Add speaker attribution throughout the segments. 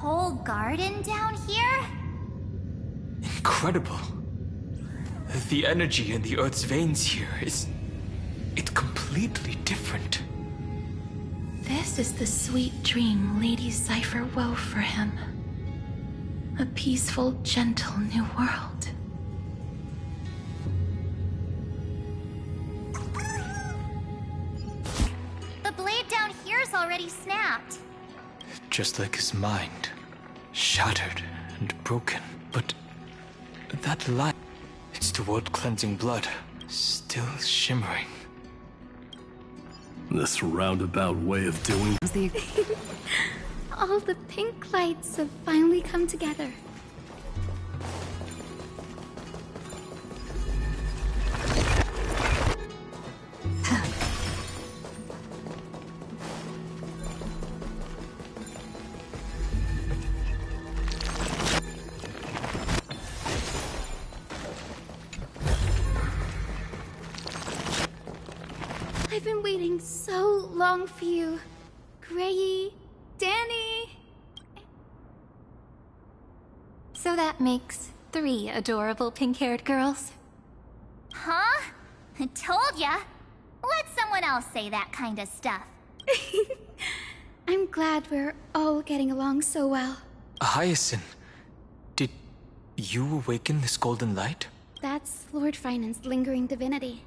Speaker 1: whole garden down here?
Speaker 2: Incredible. The energy in the Earth's veins here is... it's completely different.
Speaker 3: This is the sweet dream Lady Cypher wove for him. A peaceful, gentle new world.
Speaker 1: The blade down here's already snapped.
Speaker 2: Just like his mind. Shattered and broken. But that light, it's the world-cleansing blood, still shimmering.
Speaker 4: This roundabout way of doing...
Speaker 5: All the pink lights have finally come together. I've been waiting so long for you, Grayy, Danny.
Speaker 3: So that makes 3 adorable pink-haired girls.
Speaker 1: Huh? I told ya. Let someone else say that kind of stuff.
Speaker 5: I'm glad we're all getting along so well.
Speaker 2: Hyacinth, did you awaken this golden light?
Speaker 5: That's Lord Finan's lingering divinity.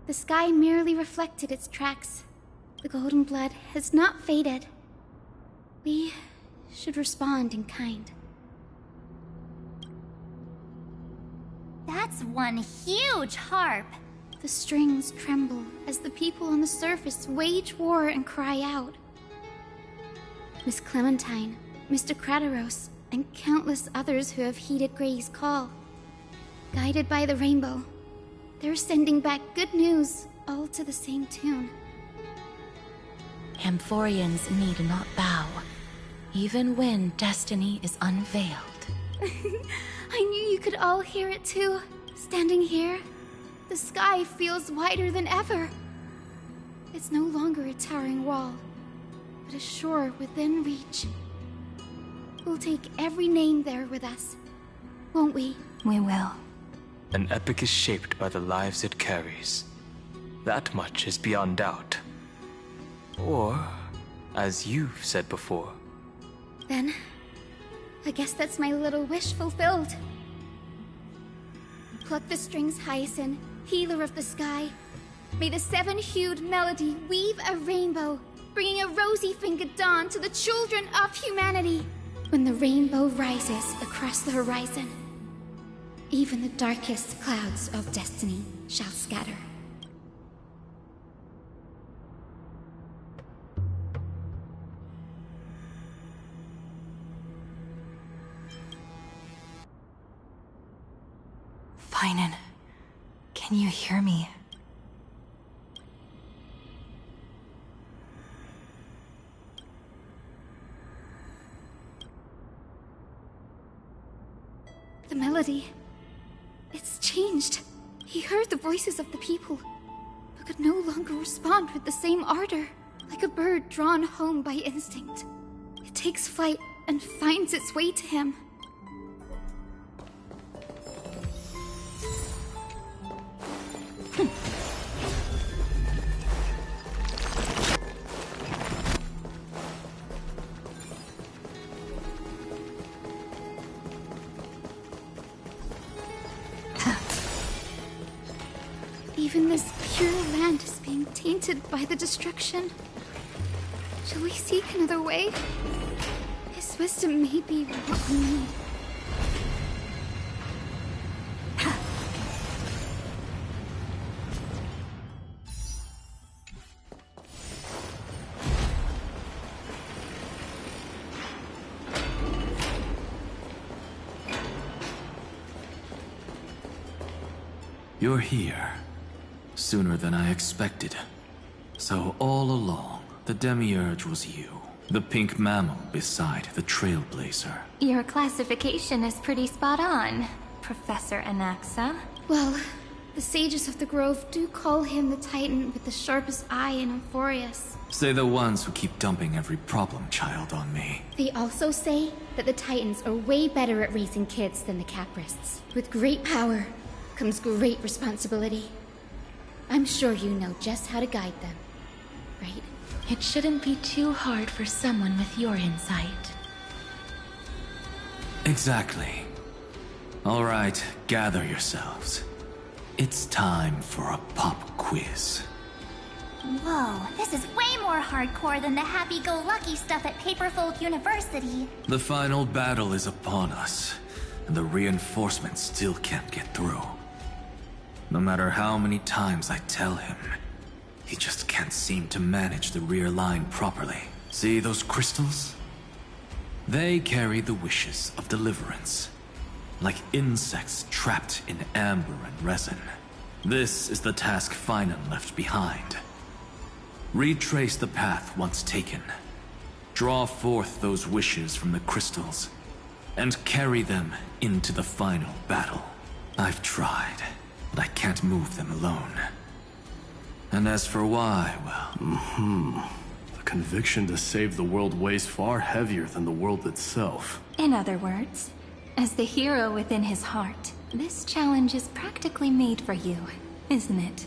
Speaker 5: The sky merely reflected its tracks. The golden blood has not faded. We should respond in kind.
Speaker 1: That's one huge harp.
Speaker 5: The strings tremble as the people on the surface wage war and cry out. Miss Clementine, Mr. Krateros, and countless others who have heeded Gray's call. Guided by the rainbow, they're sending back good news, all to the same tune.
Speaker 3: Amphorians need not bow, even when destiny is unveiled.
Speaker 5: I knew you could all hear it too. Standing here, the sky feels wider than ever. It's no longer a towering wall, but a shore within reach. We'll take every name there with us, won't we?
Speaker 3: We will.
Speaker 2: An epic is shaped by the lives it carries. That much is beyond doubt. Or, as you've said before.
Speaker 5: Then, I guess that's my little wish fulfilled. Pluck the strings, Hyacinth, healer of the sky. May the 7-hued melody weave a rainbow, bringing a rosy-fingered dawn to the children of humanity. When the rainbow rises across the horizon, even the darkest clouds of destiny shall scatter.
Speaker 3: Finan, can you hear me?
Speaker 5: The melody... it's changed. He heard the voices of the people, but could no longer respond with the same ardor. Like a bird drawn home by instinct. It takes flight and finds its way to him. Even this pure land is being tainted by the destruction. Shall we seek another way? His wisdom may be what we need.
Speaker 4: You're here. Sooner than I expected. So all along, the Demiurge was you. The pink mammal beside the Trailblazer.
Speaker 3: Your classification is pretty spot on, Professor Anaxa.
Speaker 5: Well, The sages of the Grove do call him the Titan with the sharpest eye in Euphorius.
Speaker 4: Say the ones who keep dumping every problem child on me.
Speaker 5: They also say that the Titans are way better at raising kids than the Caprists. With great power comes great responsibility. I'm sure you know just how to guide them, right?
Speaker 3: It shouldn't be too hard for someone with your insight.
Speaker 4: Exactly. All right, gather yourselves. It's time for a pop quiz.
Speaker 1: Whoa, this is way more hardcore than the happy-go-lucky stuff at Paperfold University.
Speaker 4: The final battle is upon us, and the reinforcements still can't get through. No matter how many times I tell him, he just can't seem to manage the rear line properly. See those crystals? They carry the wishes of deliverance, like insects trapped in amber and resin. This is the task Finan left behind. Retrace the path once taken. Draw forth those wishes from the crystals, and carry them into the final battle. I've tried, but I can't move them alone. And as for why, well...
Speaker 6: The conviction to save the world weighs far heavier than the world itself.
Speaker 7: In other words, as the hero within his heart, this challenge is practically made for you, isn't it?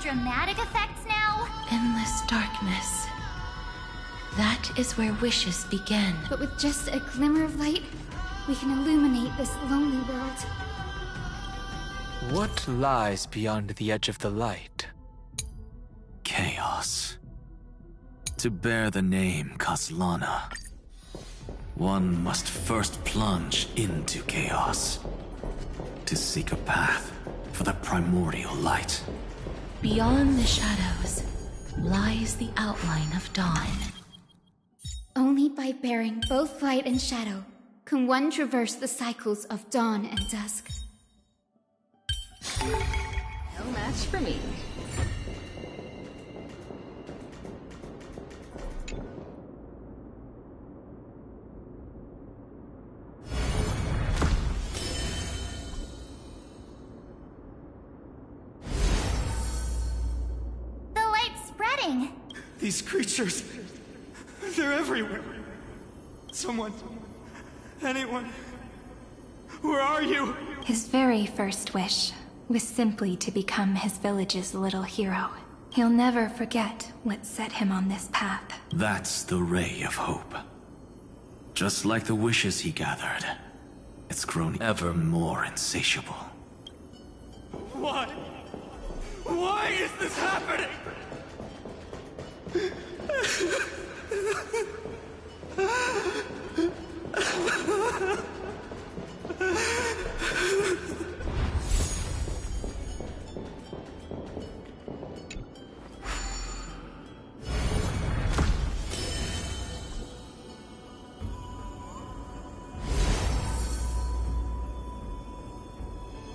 Speaker 1: Dramatic effects now?
Speaker 3: Endless darkness. That is where wishes begin.
Speaker 5: But with just a glimmer of light, we can illuminate this lonely world.
Speaker 2: What lies beyond the edge of the light?
Speaker 4: Chaos. To bear the name Kaslana, one must first plunge into chaos to seek a path for the primordial light.
Speaker 3: Beyond the shadows lies the outline of dawn.
Speaker 5: Only by bearing both light and shadow can one traverse the cycles of dawn and dusk.
Speaker 7: No match for me.
Speaker 2: These creatures, they're everywhere. Someone, anyone, where are you?
Speaker 7: His very first wish was simply to become his village's little hero. He'll never forget what set him on this path.
Speaker 4: That's the ray of hope. Just like the wishes he gathered, it's grown ever more insatiable.
Speaker 2: Why? Why is this happening?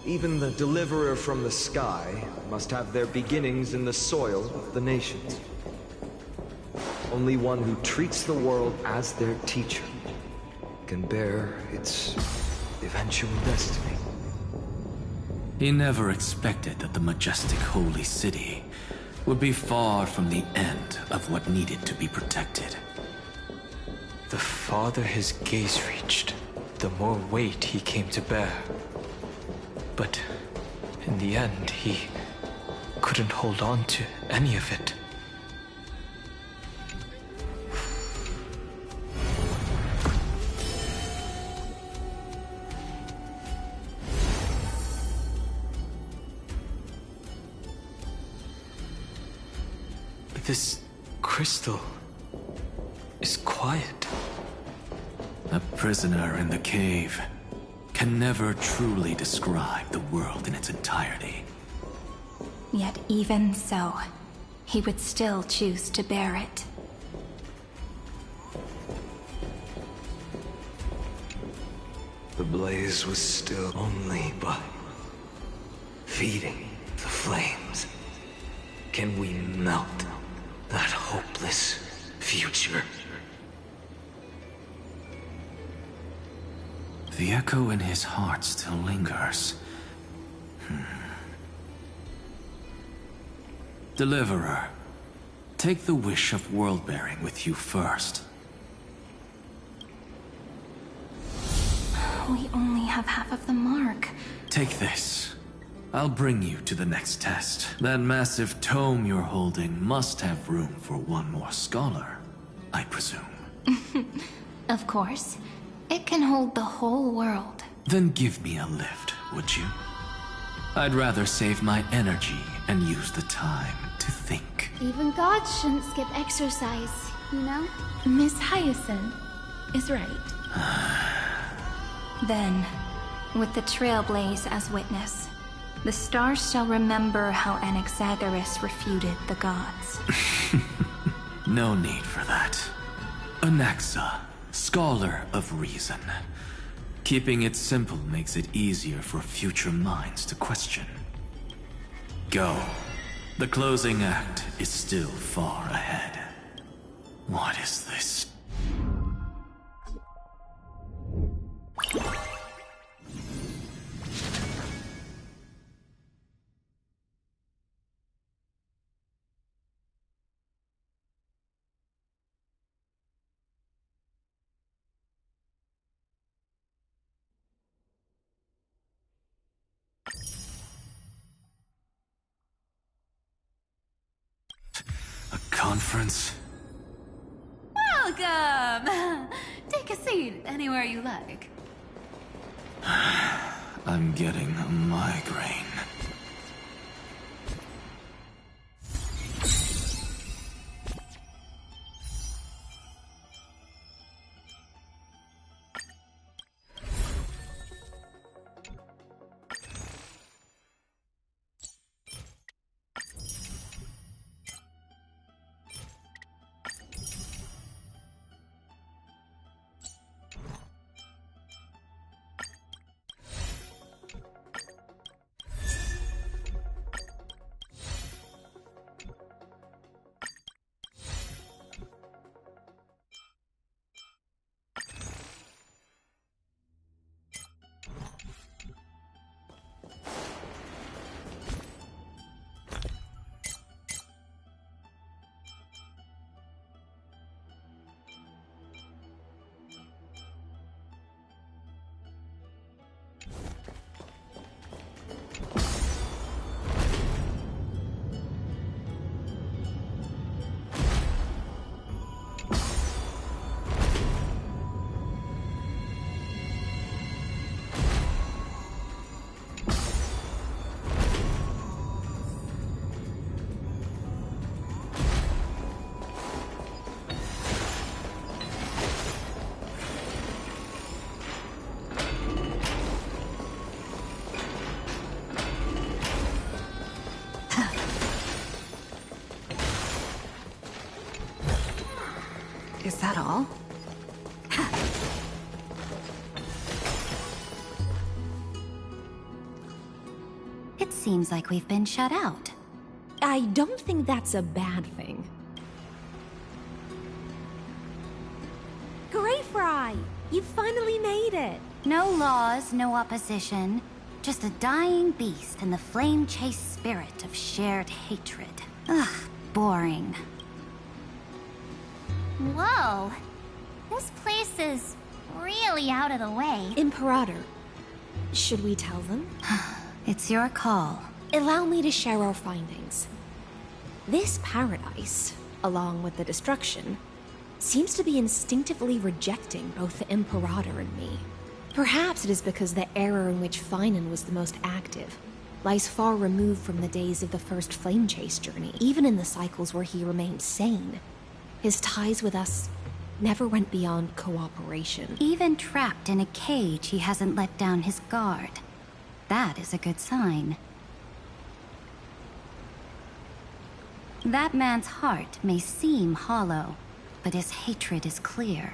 Speaker 8: Even the deliverer from the sky must have their beginnings in the soil of the nations. Only one who treats the world as their teacher can bear its eventual destiny.
Speaker 4: He never expected that the majestic holy city would be far from the end of what needed to be protected.
Speaker 2: The farther his gaze reached, the more weight he came to bear. But in the end, he couldn't hold on to any of it. This crystal is quiet.
Speaker 4: A prisoner in the cave can never truly describe the world in its entirety.
Speaker 7: Yet even so, he would still choose to bear it.
Speaker 8: The blaze was still only but feeding the flames. Can we melt that hopeless future?
Speaker 4: The echo in his heart still lingers. Deliverer, take the wish of world-bearing with you first.
Speaker 7: We only have half of the mark.
Speaker 4: Take this. I'll bring you to the next test. That massive tome you're holding must have room for one more scholar, I presume.
Speaker 7: Of course. It can hold the whole world.
Speaker 4: Then give me a lift, would you? I'd rather save my energy and use the time to think.
Speaker 5: Even gods shouldn't skip exercise, you know?
Speaker 3: Miss Hyacinth is right.
Speaker 7: Then, with the Trailblaze as witness, the stars shall remember how Anaxagoras refuted the gods.
Speaker 4: No need for that. Anaxa, scholar of reason. Keeping it simple makes it easier for future minds to question. Go. The closing act is still far ahead. What is this? A conference?
Speaker 3: Welcome! Take a seat anywhere you like.
Speaker 4: I'm getting a migraine.
Speaker 9: Is that all?
Speaker 1: It seems like we've been shut out.
Speaker 10: I don't think that's a bad thing. Greyfry! You finally made it!
Speaker 1: No laws, no opposition. Just a dying beast and the flame-chased spirit of shared hatred. Ugh, boring. Whoa. This place is really out of the way.
Speaker 10: Imperator, should we tell them?
Speaker 1: It's your call.
Speaker 10: Allow me to share our findings. This paradise, along with the destruction, seems to be instinctively rejecting both the Imperator and me. Perhaps it is because the era in which Finan was the most active lies far removed from the days of the first Flame Chase journey, even in the cycles where he remained sane. His ties with us never went beyond cooperation.
Speaker 1: Even trapped in a cage, he hasn't let down his guard. That is a good sign. That man's heart may seem hollow, but his hatred is clear.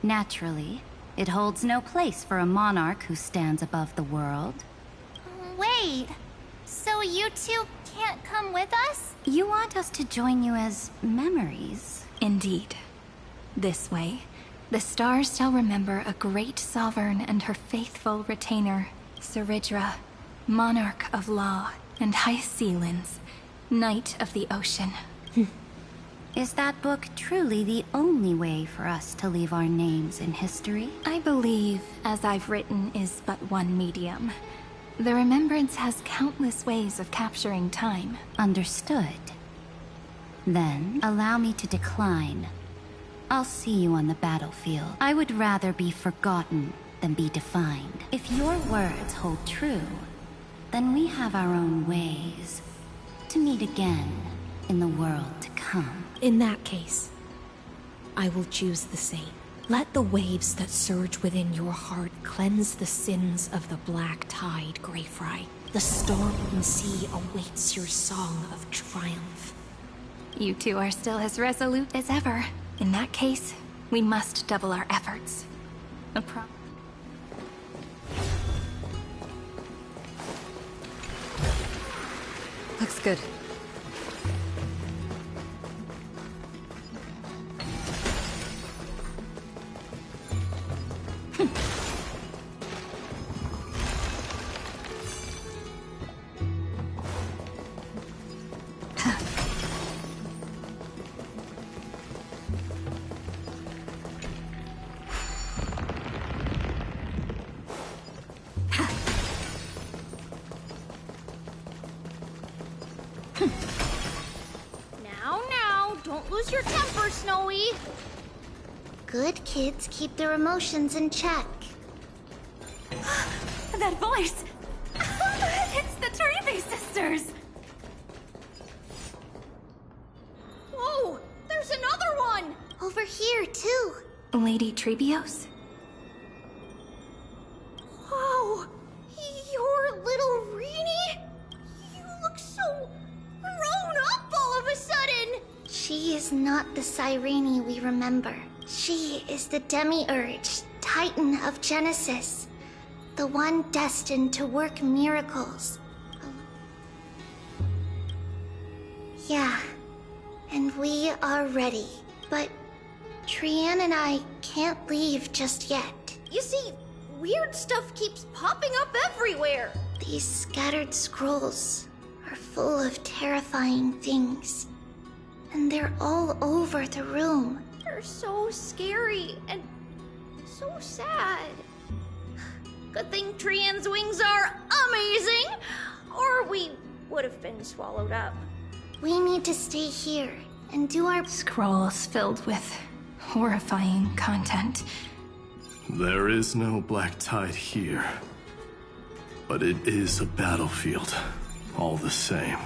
Speaker 1: Naturally, it holds no place for a monarch who stands above the world.
Speaker 5: Wait, so you two can't come with us?
Speaker 1: You want us to join you as memories?
Speaker 7: Indeed. This way, the stars shall remember a great sovereign and her faithful retainer, Saridra, monarch of law and high sealands, knight of the ocean.
Speaker 1: Is that book truly the only way for us to leave our names in history?
Speaker 7: I believe, as I've written, is but one medium. The remembrance has countless ways of capturing time.
Speaker 1: Understood. Then, allow me to decline. I'll see you on the battlefield. I would rather be forgotten than be defined. If your words hold true, then we have our own ways to meet again in the world to come.
Speaker 10: In that case, I will choose the same. Let the waves that surge within your heart cleanse the sins of the black tide, Greyfry. The storming sea awaits your song of triumph.
Speaker 7: You two are still as resolute as ever. In that case, we must double our efforts.
Speaker 9: Looks good.
Speaker 5: Now, don't lose your temper, Snowy. Good kids keep their emotions in check.
Speaker 1: That voice! It's the Trevi sisters!
Speaker 5: Whoa! There's another one! Over here, too.
Speaker 7: Lady Trebios?
Speaker 5: Whoa! You're little Reenie? You look so grown up all of a sudden! She is not the Cyrene we remember. She is the Demiurge, Titan of Genesis. The one destined to work miracles. Yeah, and we are ready. But Trian and I can't leave just yet. You see, weird stuff keeps popping up everywhere. These scattered scrolls are full of terrifying things. And they're all over the room. They're so scary and so sad. Good thing Trian's wings are amazing, or we would have been swallowed up. We need to stay here and do our
Speaker 7: Scrolls filled with horrifying content.
Speaker 6: There is no black tide here. But it is a battlefield, all the same.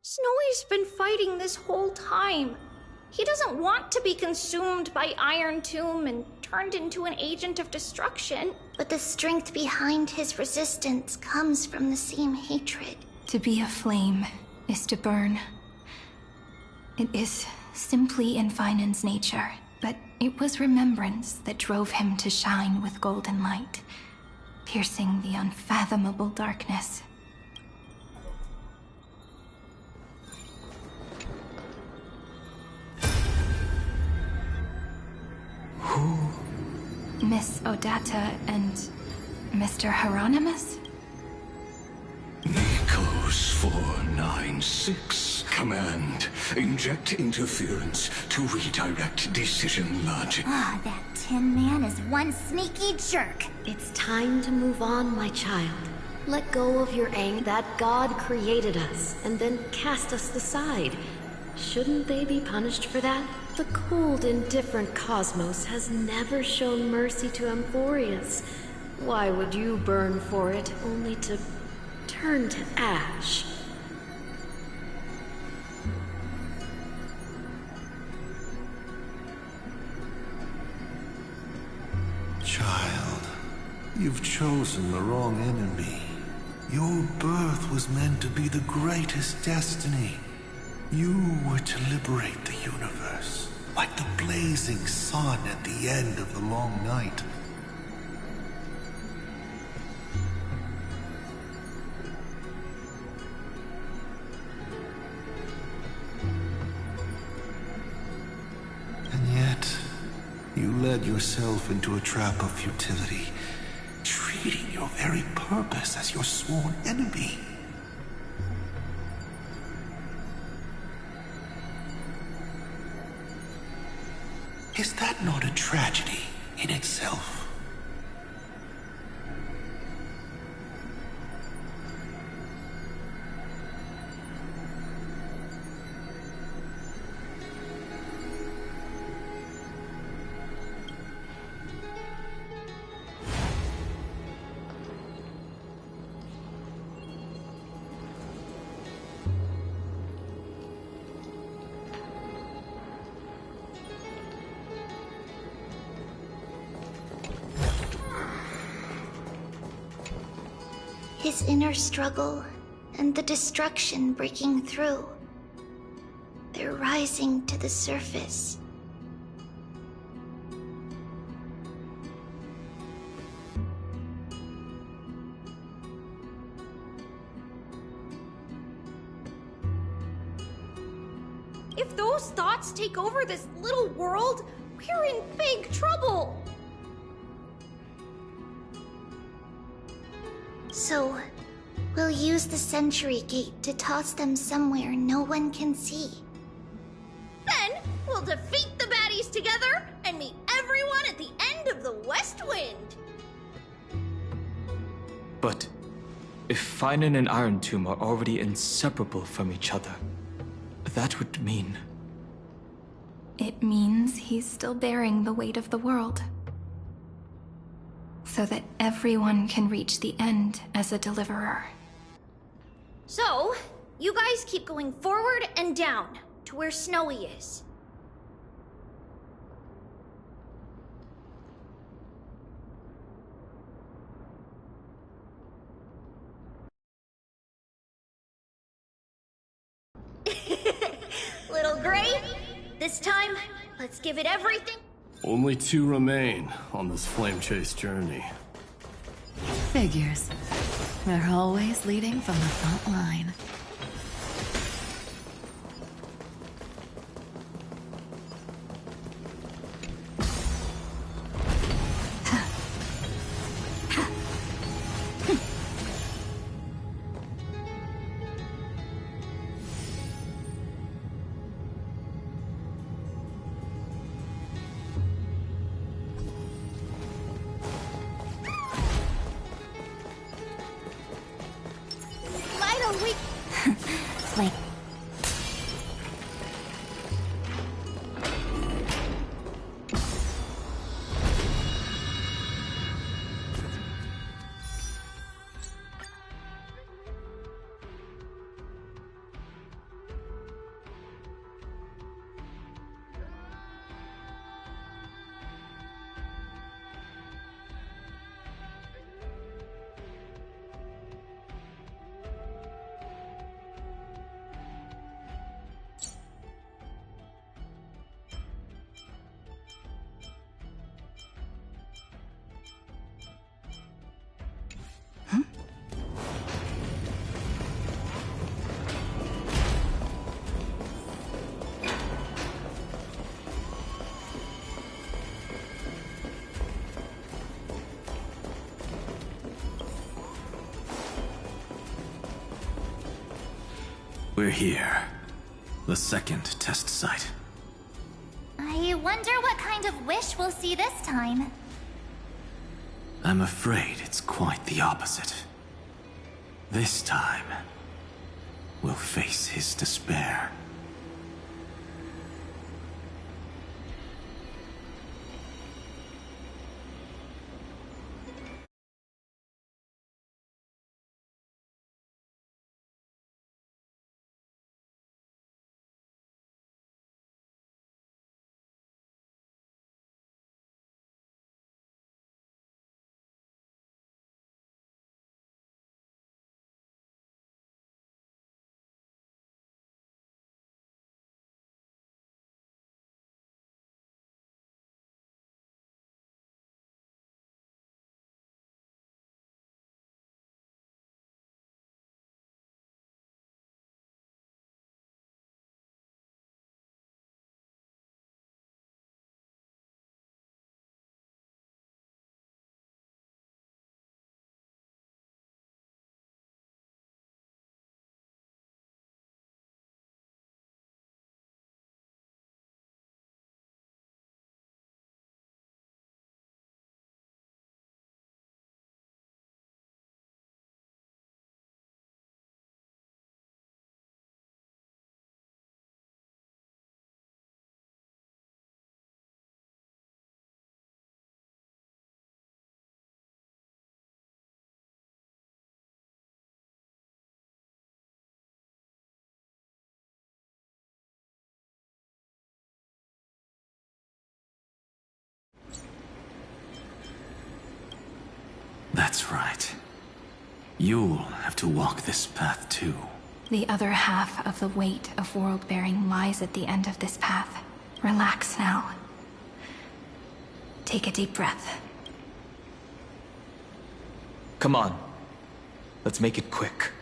Speaker 3: Snowy's been fighting this whole time. He doesn't want to be consumed by Iron Tomb and turned into an agent of destruction.
Speaker 5: But the strength behind his resistance comes from the same hatred.
Speaker 7: To be a flame is to burn. It is simply in Vinan's nature, but it was remembrance that drove him to shine with golden light, piercing the unfathomable darkness.
Speaker 2: Who?
Speaker 7: Miss Odata and Mr. Hieronymus?
Speaker 11: 296. Command. Inject interference to redirect decision logic.
Speaker 12: Ah, that Tin Man is one sneaky jerk.
Speaker 13: It's time to move on, my child. Let go of your anger that God created us and then cast us aside. Shouldn't they be punished for that? The cold, indifferent cosmos has never shown mercy to Amphorius. Why would you burn for it, only to turn to ash?
Speaker 14: Child, you've chosen the wrong enemy. Your birth was meant to be the greatest destiny. You were to liberate the universe, like the blazing sun at the end of the long night. And yet, you led yourself into a trap of futility, treating your very purpose as your sworn enemy. Is that not a tragedy in itself?
Speaker 12: His inner struggle and the destruction breaking through. They're rising to the surface.
Speaker 3: If those thoughts take over this little world, we're in big trouble!
Speaker 12: So, we'll use the Century Gate to toss them somewhere no one can see.
Speaker 3: Then, we'll defeat the baddies together and meet everyone at the end of the West Wind!
Speaker 2: But if Finan and Iron Tomb are already inseparable from each other, that would mean...
Speaker 7: It means he's still bearing the weight of the world. So that everyone can reach the end as a deliverer.
Speaker 3: So, you guys keep going forward and down to where Snowy is. Little Gray, this time, let's give it everything.
Speaker 6: Only 2 remain on this flame chase journey.
Speaker 9: Figures. They're always leading from the front line.
Speaker 12: Like...
Speaker 4: We're here. The second test site.
Speaker 12: I wonder what kind of wish we'll see this time.
Speaker 4: I'm afraid it's quite the opposite. This time, we'll face his despair. That's right. You'll have to walk this path too.
Speaker 7: The other half of the weight of world-bearing lies at the end of this path. Relax now. Take a deep breath.
Speaker 2: Come on. Let's make it quick.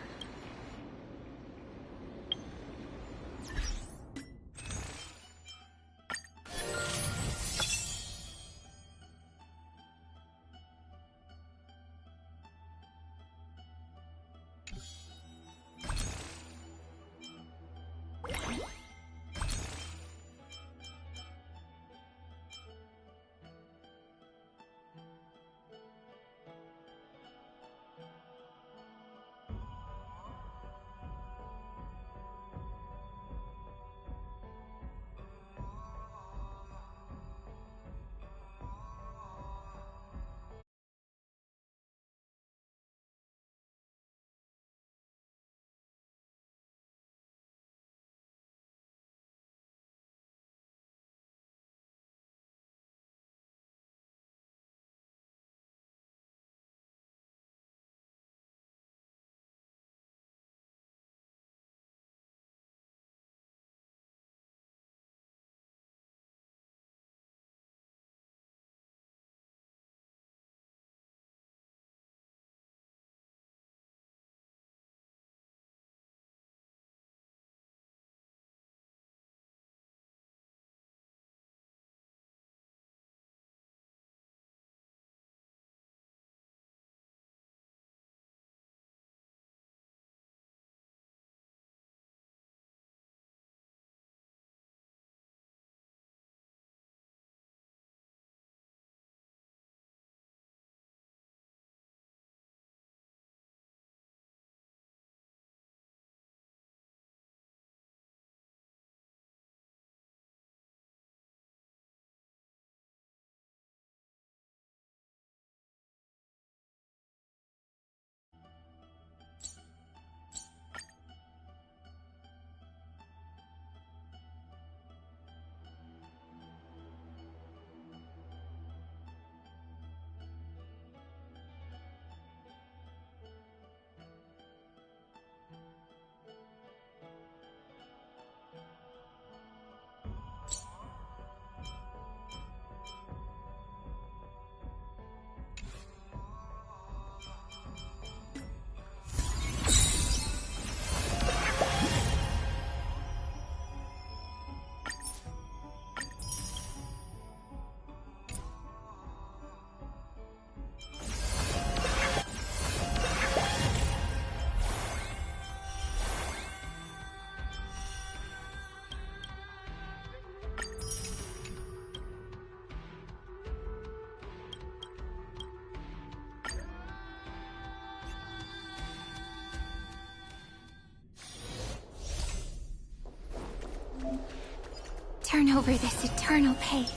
Speaker 7: Turn over this eternal page.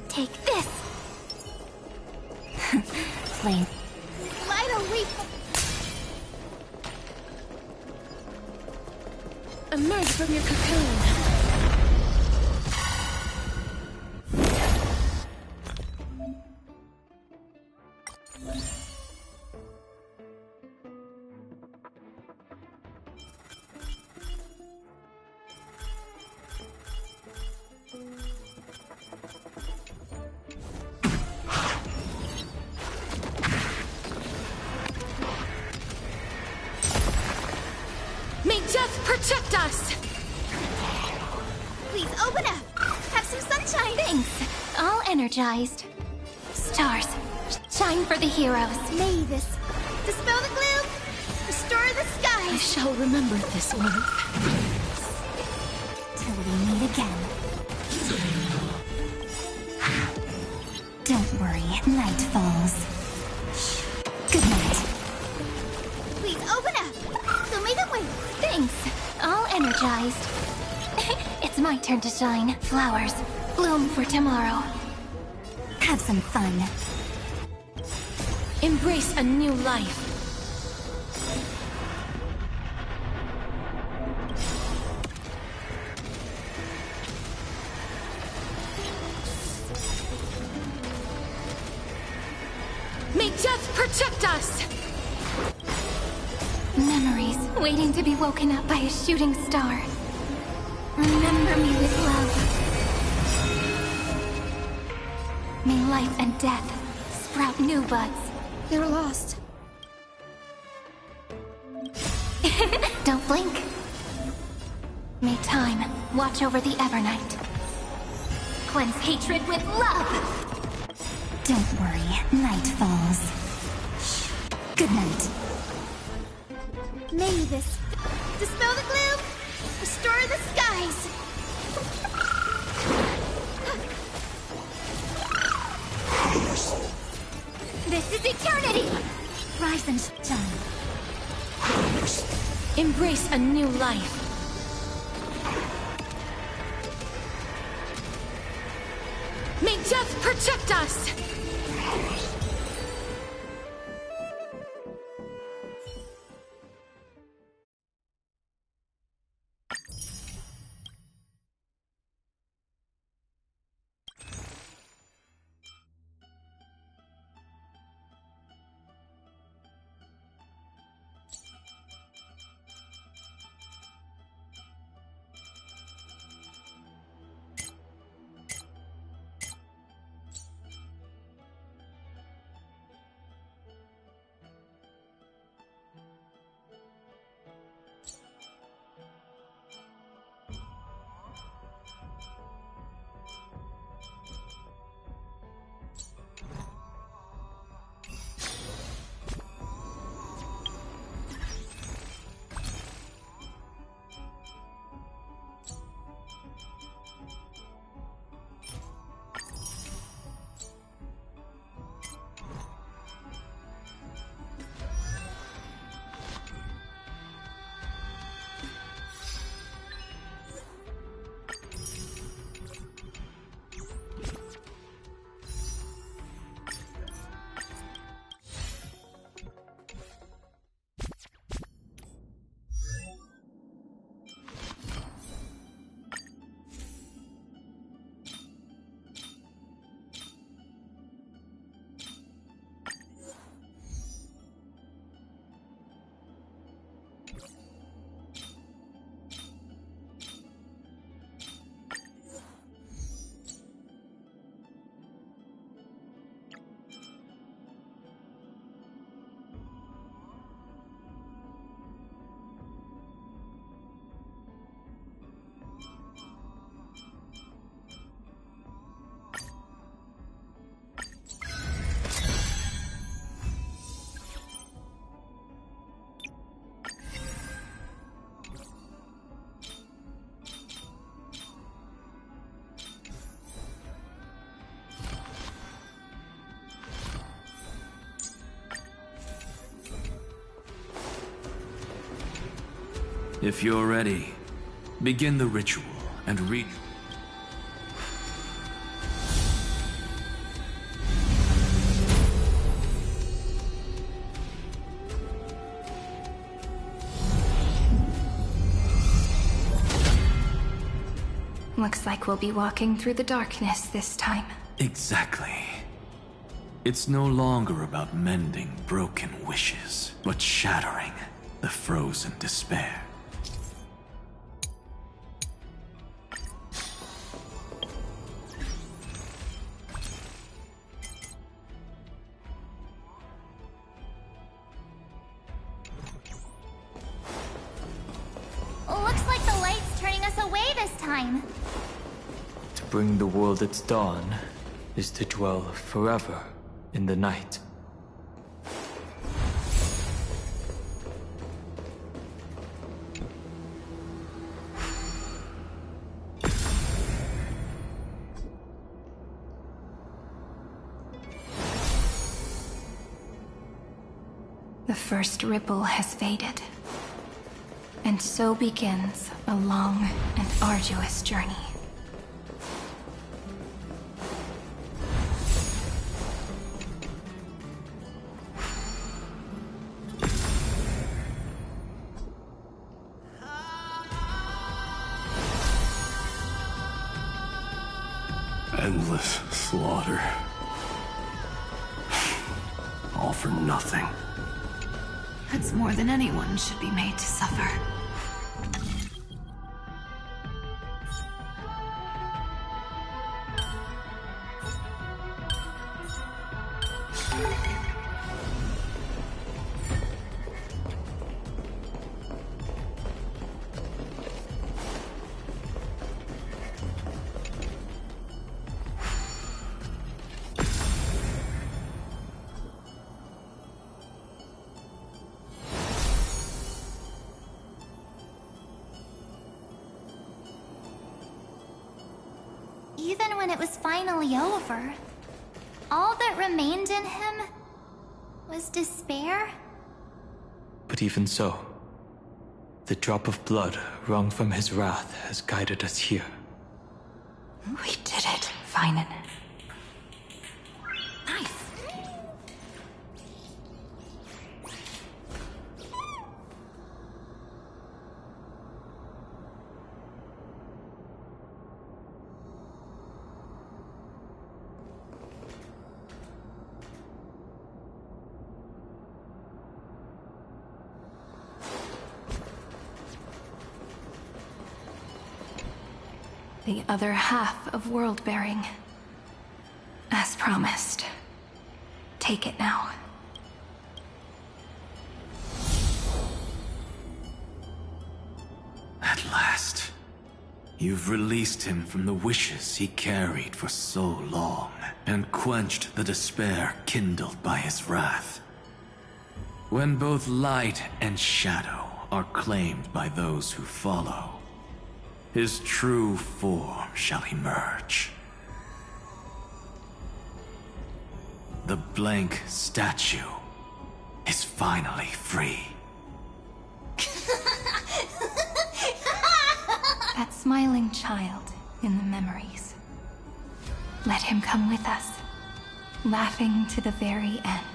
Speaker 7: Take this!
Speaker 1: Flame.
Speaker 5: Light a leap!
Speaker 10: Emerge from your cocoon.
Speaker 5: May death protect us! Please open up! Have some sunshine!
Speaker 7: Thanks! All energized. Stars, shine for the heroes.
Speaker 5: May this dispel the gloom, restore the sky.
Speaker 10: I shall remember this one.
Speaker 1: Till we meet again. Don't worry, night falls. Good night.
Speaker 5: Please open up! So may the way!
Speaker 7: Thanks! All energized. It's my turn to shine. Flowers, bloom for tomorrow.
Speaker 1: Have some fun.
Speaker 10: Embrace a new life.
Speaker 5: May death protect us!
Speaker 7: Memories waiting to be woken up by a shooting star. Remember me with love. May life and death sprout new buds.
Speaker 5: They're lost.
Speaker 7: Don't blink. May time watch over the Evernight. Cleanse hatred with love.
Speaker 1: Don't worry, night falls. Good night.
Speaker 5: May this dispel the gloom, restore the skies.
Speaker 1: This is eternity! Rise and shine.
Speaker 10: Embrace a new life.
Speaker 5: May death protect us!
Speaker 4: If you're ready, Begin the ritual and read.
Speaker 7: Looks like we'll be walking through the darkness this time.
Speaker 4: Exactly. It's no longer about mending broken wishes, but shattering the frozen despair.
Speaker 12: Looks like the light's turning us away this time.
Speaker 2: To bring the world its dawn is to dwell forever in the night.
Speaker 7: The first ripple has faded. And so begins a long and arduous journey.
Speaker 6: Endless slaughter. All for nothing.
Speaker 9: That's more than anyone should be made to suffer.
Speaker 12: Even when it was finally over, all that remained in him was despair.
Speaker 2: But even so, the drop of blood wrung from his wrath has guided us here.
Speaker 9: We did it, Finan.
Speaker 7: The other half of world-bearing. As promised. Take it now.
Speaker 4: At last, you've released him from the wishes he carried for so long, and quenched the despair kindled by his wrath. When both light and shadow are claimed by those who follow, his true form shall emerge. The blank statue is finally free.
Speaker 7: That smiling child in the memories. Let him come with us, laughing to the very end.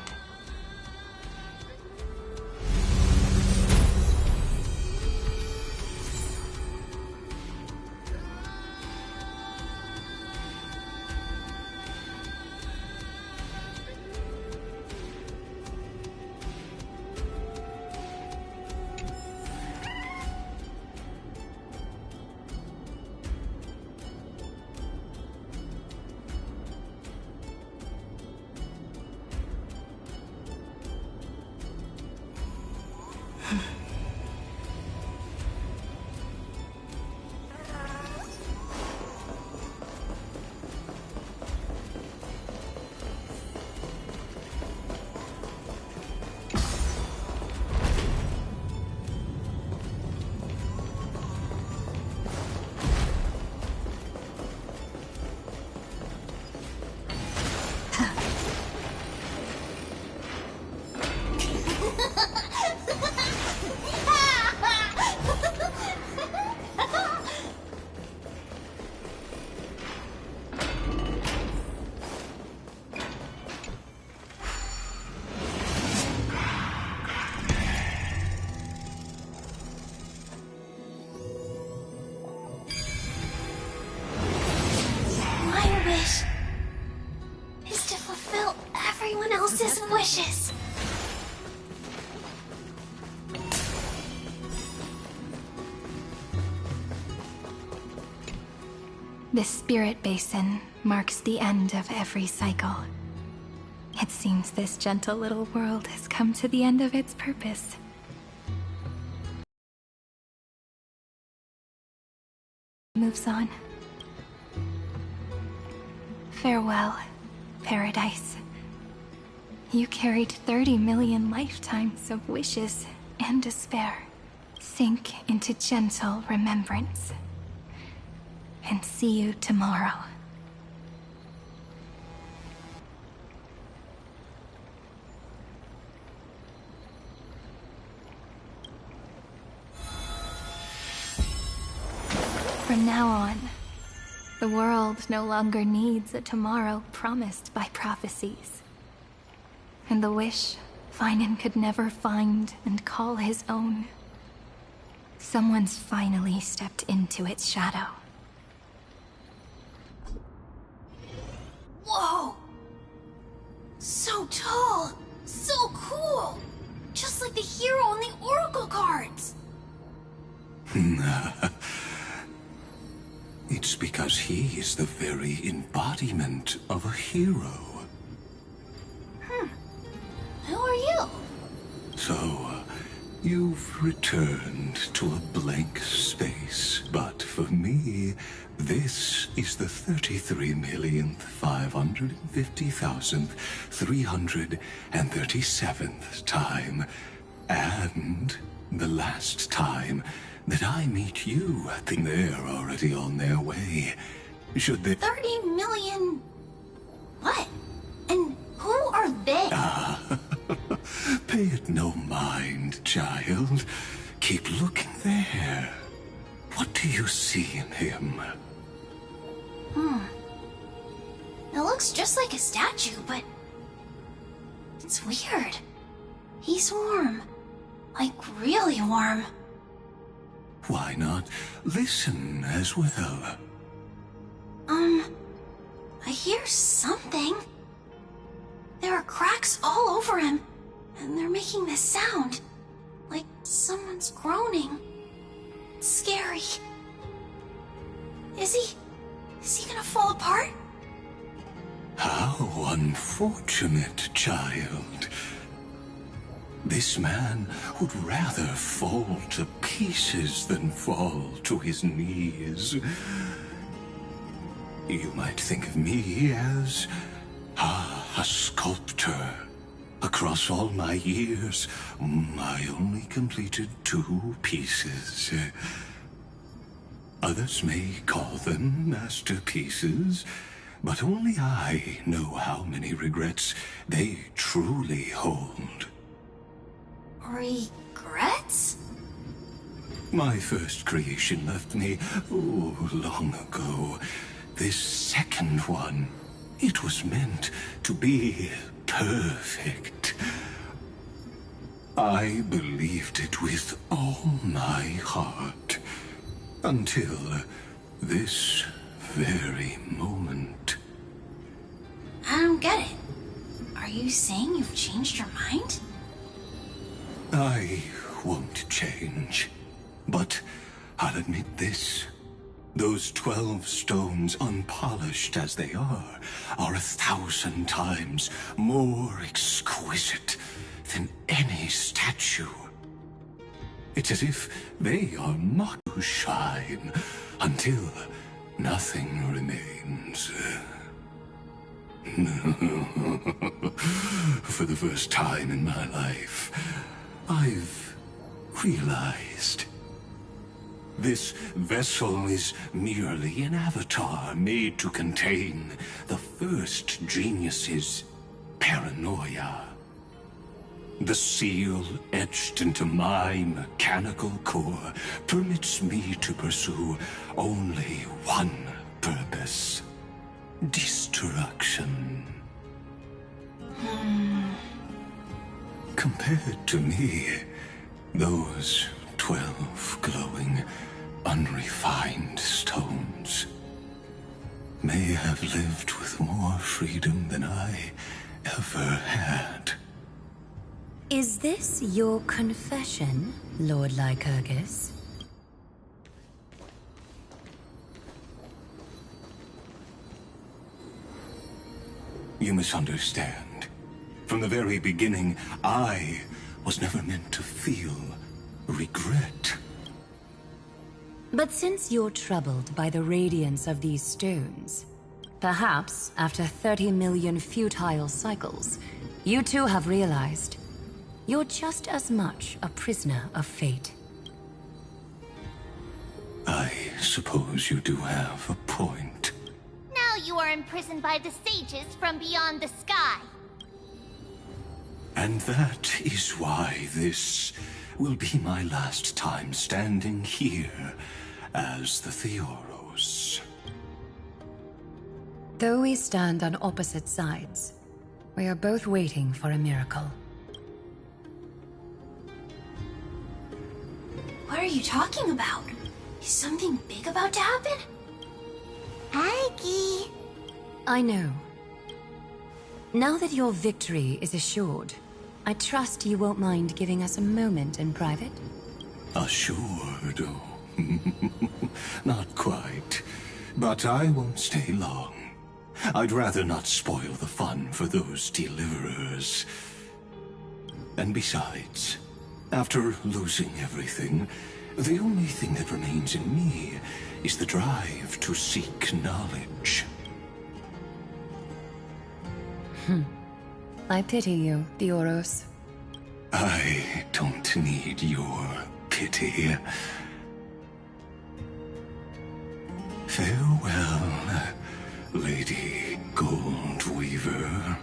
Speaker 7: This spirit basin marks the end of every cycle. It seems this gentle little world has come to the end of its purpose. Moves on. Farewell, paradise. You carried 30 million lifetimes of wishes and despair. Sink into gentle remembrance. And see you tomorrow. From now on, the world no longer needs a tomorrow promised by prophecies. And the wish Finan could never find and call his own. Someone's finally stepped into its shadow.
Speaker 15: Whoa! So tall! So cool! Just like the hero on the Oracle cards!
Speaker 11: It's because he is the very embodiment of a hero.
Speaker 15: Who are you?
Speaker 11: So, you've returned to a blank space, but for me, this is the 33,550,337th time, and the last time that I meet you. I think they're already on their way. Should they...
Speaker 15: 30 million... What? And who are they?
Speaker 11: Pay it no mind, child. Keep looking there. What do you see in him?
Speaker 15: It looks just like a statue, but... It's weird. He's warm. Like, really warm.
Speaker 11: Why not listen as well?
Speaker 15: I hear something. There are cracks all over him, and they're making this sound. Like someone's groaning. It's scary. Is he gonna fall apart?
Speaker 11: How unfortunate, child. This man would rather fall to pieces than fall to his knees. You might think of me as a sculptor. Across all my years, I only completed 2 pieces. Others may call them masterpieces, but only I know how many regrets they truly hold.
Speaker 15: Regrets?
Speaker 11: My first creation left me, long ago. This second one, it was meant to be perfect. I believed it with all my heart. Until this very moment.
Speaker 15: I don't get it. Are you saying you've changed your mind?
Speaker 11: I won't change. But I'll admit this. Those 12 stones, unpolished as they are 1,000 times more exquisite than any statue. It's as if they are not to shine until nothing remains. For the first time in my life, I've realized this vessel is merely an avatar made to contain the first genius's paranoia. The seal etched into my mechanical core permits me to pursue only one purpose: destruction. Compared to me, those 12 glowing, unrefined stones may have lived with more freedom than I ever had.
Speaker 16: Is this your confession, Lord Lycurgus?
Speaker 11: You misunderstand. From the very beginning, I was never meant to feel regret.
Speaker 16: But since you're troubled by the radiance of these stones, perhaps after 30 million futile cycles, you too have realized you're just as much a prisoner of fate.
Speaker 11: I suppose you do have a point.
Speaker 12: Now you are imprisoned by the sages from beyond the sky.
Speaker 11: And that is why this will be my last time standing here as the Theoros.
Speaker 16: Though we stand on opposite sides, we are both waiting for a miracle.
Speaker 15: What are you talking about? Is something big about to happen?
Speaker 12: Aggie.
Speaker 16: I know. Now that your victory is assured, I trust you won't mind giving us a moment in private?
Speaker 11: Assured, oh. Not quite. But I won't stay long. I'd rather not spoil the fun for those deliverers. And besides, after losing everything, the only thing that remains in me is the drive to seek knowledge.
Speaker 16: I pity you, Theoros.
Speaker 11: I don't need your pity. Farewell, Lady Goldweaver.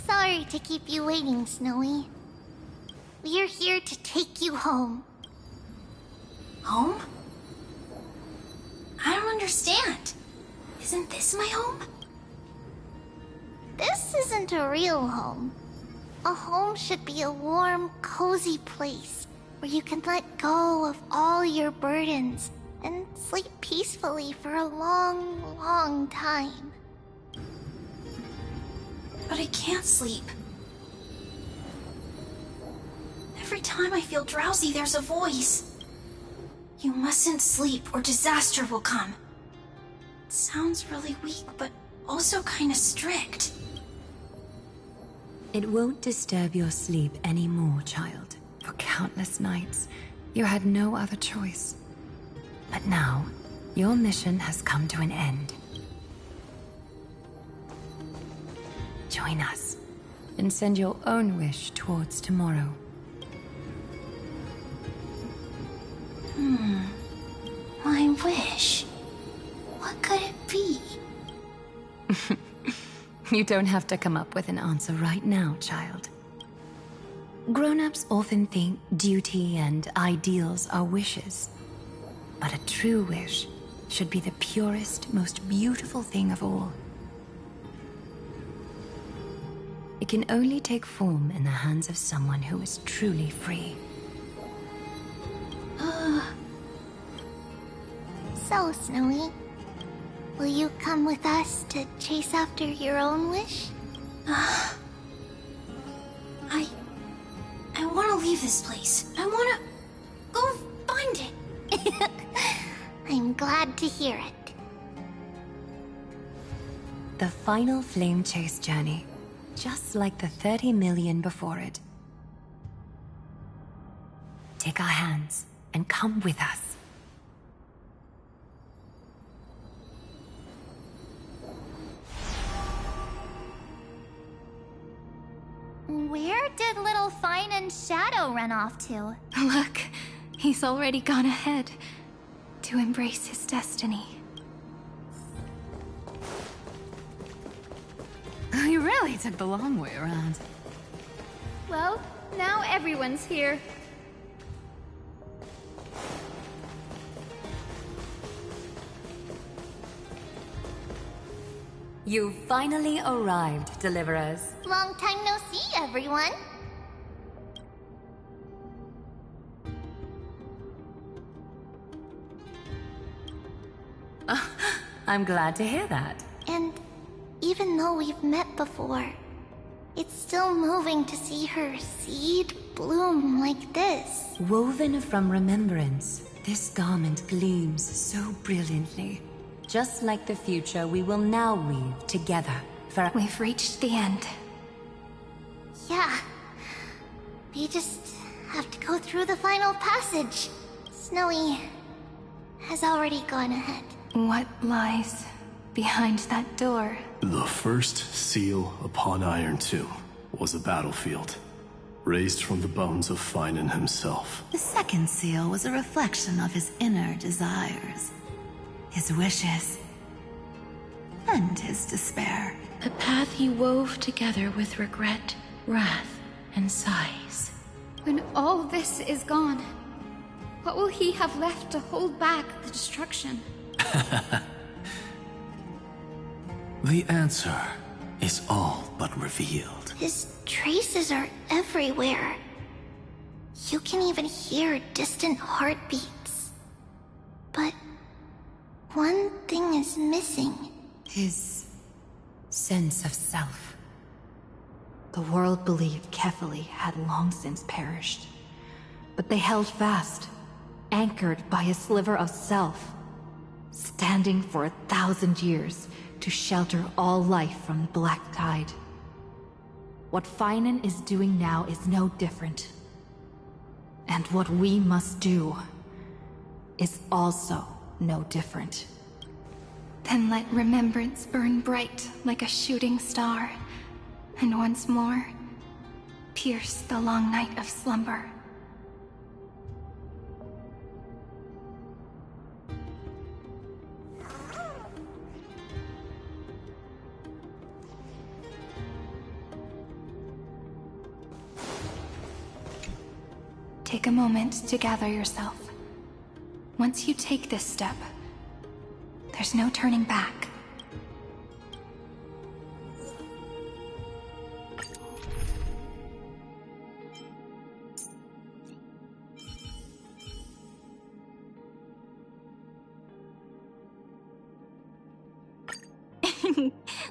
Speaker 12: Sorry to keep you waiting, Snowy. We're here to take you home.
Speaker 15: Home? I don't understand. Isn't this my home?
Speaker 12: This isn't a real home. A home should be a warm, cozy place where you can let go of all your burdens and sleep peacefully for a long, long time.
Speaker 15: But I can't sleep. Every time I feel drowsy, there's a voice. You mustn't sleep or disaster will come. It sounds really weak, but also kind of strict.
Speaker 16: It won't disturb your sleep anymore, child. For countless nights, you had no other choice. But now, your mission has come to an end. Join us, and send your own wish towards tomorrow.
Speaker 15: My wish. What could it be?
Speaker 16: You don't have to come up with an answer right now, child. Grown-ups often think duty and ideals are wishes. But a true wish should be the purest, most beautiful thing of all. It can only take form in the hands of someone who is truly free.
Speaker 12: So, Snowy, will you come with us to chase after your own wish?
Speaker 15: I want to leave this place. I want to go find it.
Speaker 12: I'm glad to hear it.
Speaker 16: The final flame chase journey, just like the 30 million before it. Take our hands and come with us.
Speaker 12: Where did little Fine and Shadow run off to?
Speaker 7: Look, he's already gone ahead to embrace his destiny.
Speaker 9: You really took the long way around.
Speaker 3: Well, now everyone's here.
Speaker 16: You finally arrived, Deliverers.
Speaker 12: Long time no see, everyone.
Speaker 16: I'm glad to hear that.
Speaker 12: And even though we've met before, it's still moving to see her seed bloom like this.
Speaker 16: Woven from remembrance, This garment gleams so brilliantly. Just like the future we will now weave together for...
Speaker 7: We've reached the end.
Speaker 12: Yeah. We just have to go through the final passage. Snowy has already gone ahead.
Speaker 7: What lies behind that door?
Speaker 6: The first seal upon Iron Tomb was a battlefield, raised from the bones of Finan himself.
Speaker 9: The second seal was a reflection of his inner desires, his wishes, and his despair.
Speaker 13: A path he wove together with regret, wrath, and sighs.
Speaker 5: When all this is gone, what will he have left to hold back the destruction?
Speaker 4: The answer is all but revealed.
Speaker 12: His traces are everywhere. You can even hear distant heartbeats. But one thing is missing.
Speaker 16: His sense of self.
Speaker 17: The world believed Kefili had long since perished. But they held fast, anchored by a sliver of self, standing for 1,000 years to shelter all life from the Black Tide. What Finan is doing now is no different. And what we must do is also no different.
Speaker 7: Then let remembrance burn bright like a shooting star, and once more, pierce the long night of slumber. Take a moment to gather yourself. Once you take this step, there's no turning back.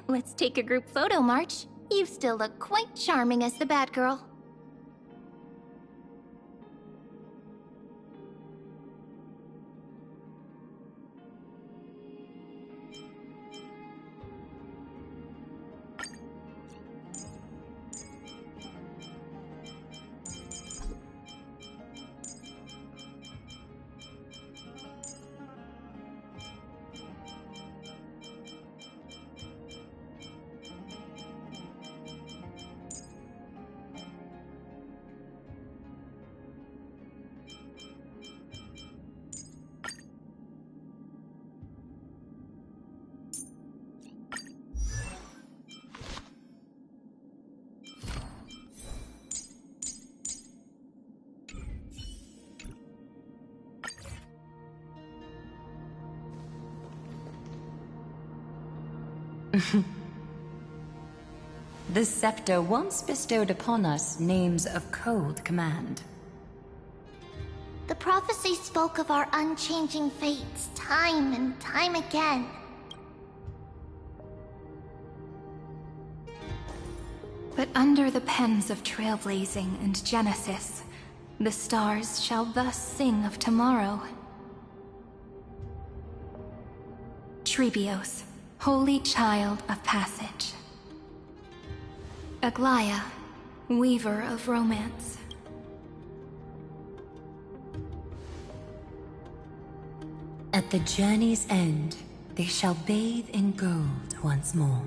Speaker 3: Let's take a group photo, March. You still look quite charming as the bad girl.
Speaker 16: The scepter once bestowed upon us names of cold command.
Speaker 12: The prophecy spoke of our unchanging fates time and time again.
Speaker 7: But under the pens of Trailblazing and Genesis, the stars shall thus sing of tomorrow. Trebios, holy child of passage. Aglaia, weaver of romance.
Speaker 16: At the journey's end, they shall bathe in gold once more.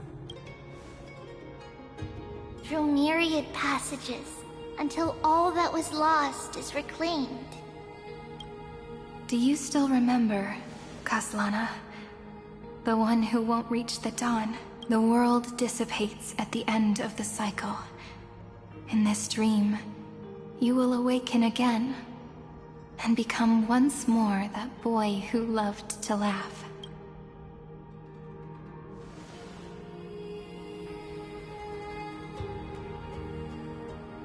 Speaker 12: Through myriad passages, until all that was lost is reclaimed.
Speaker 7: Do you still remember, Kaslana? The one who won't reach the dawn. The world dissipates at the end of the cycle. In this dream, you will awaken again, and become once more that boy who loved to laugh.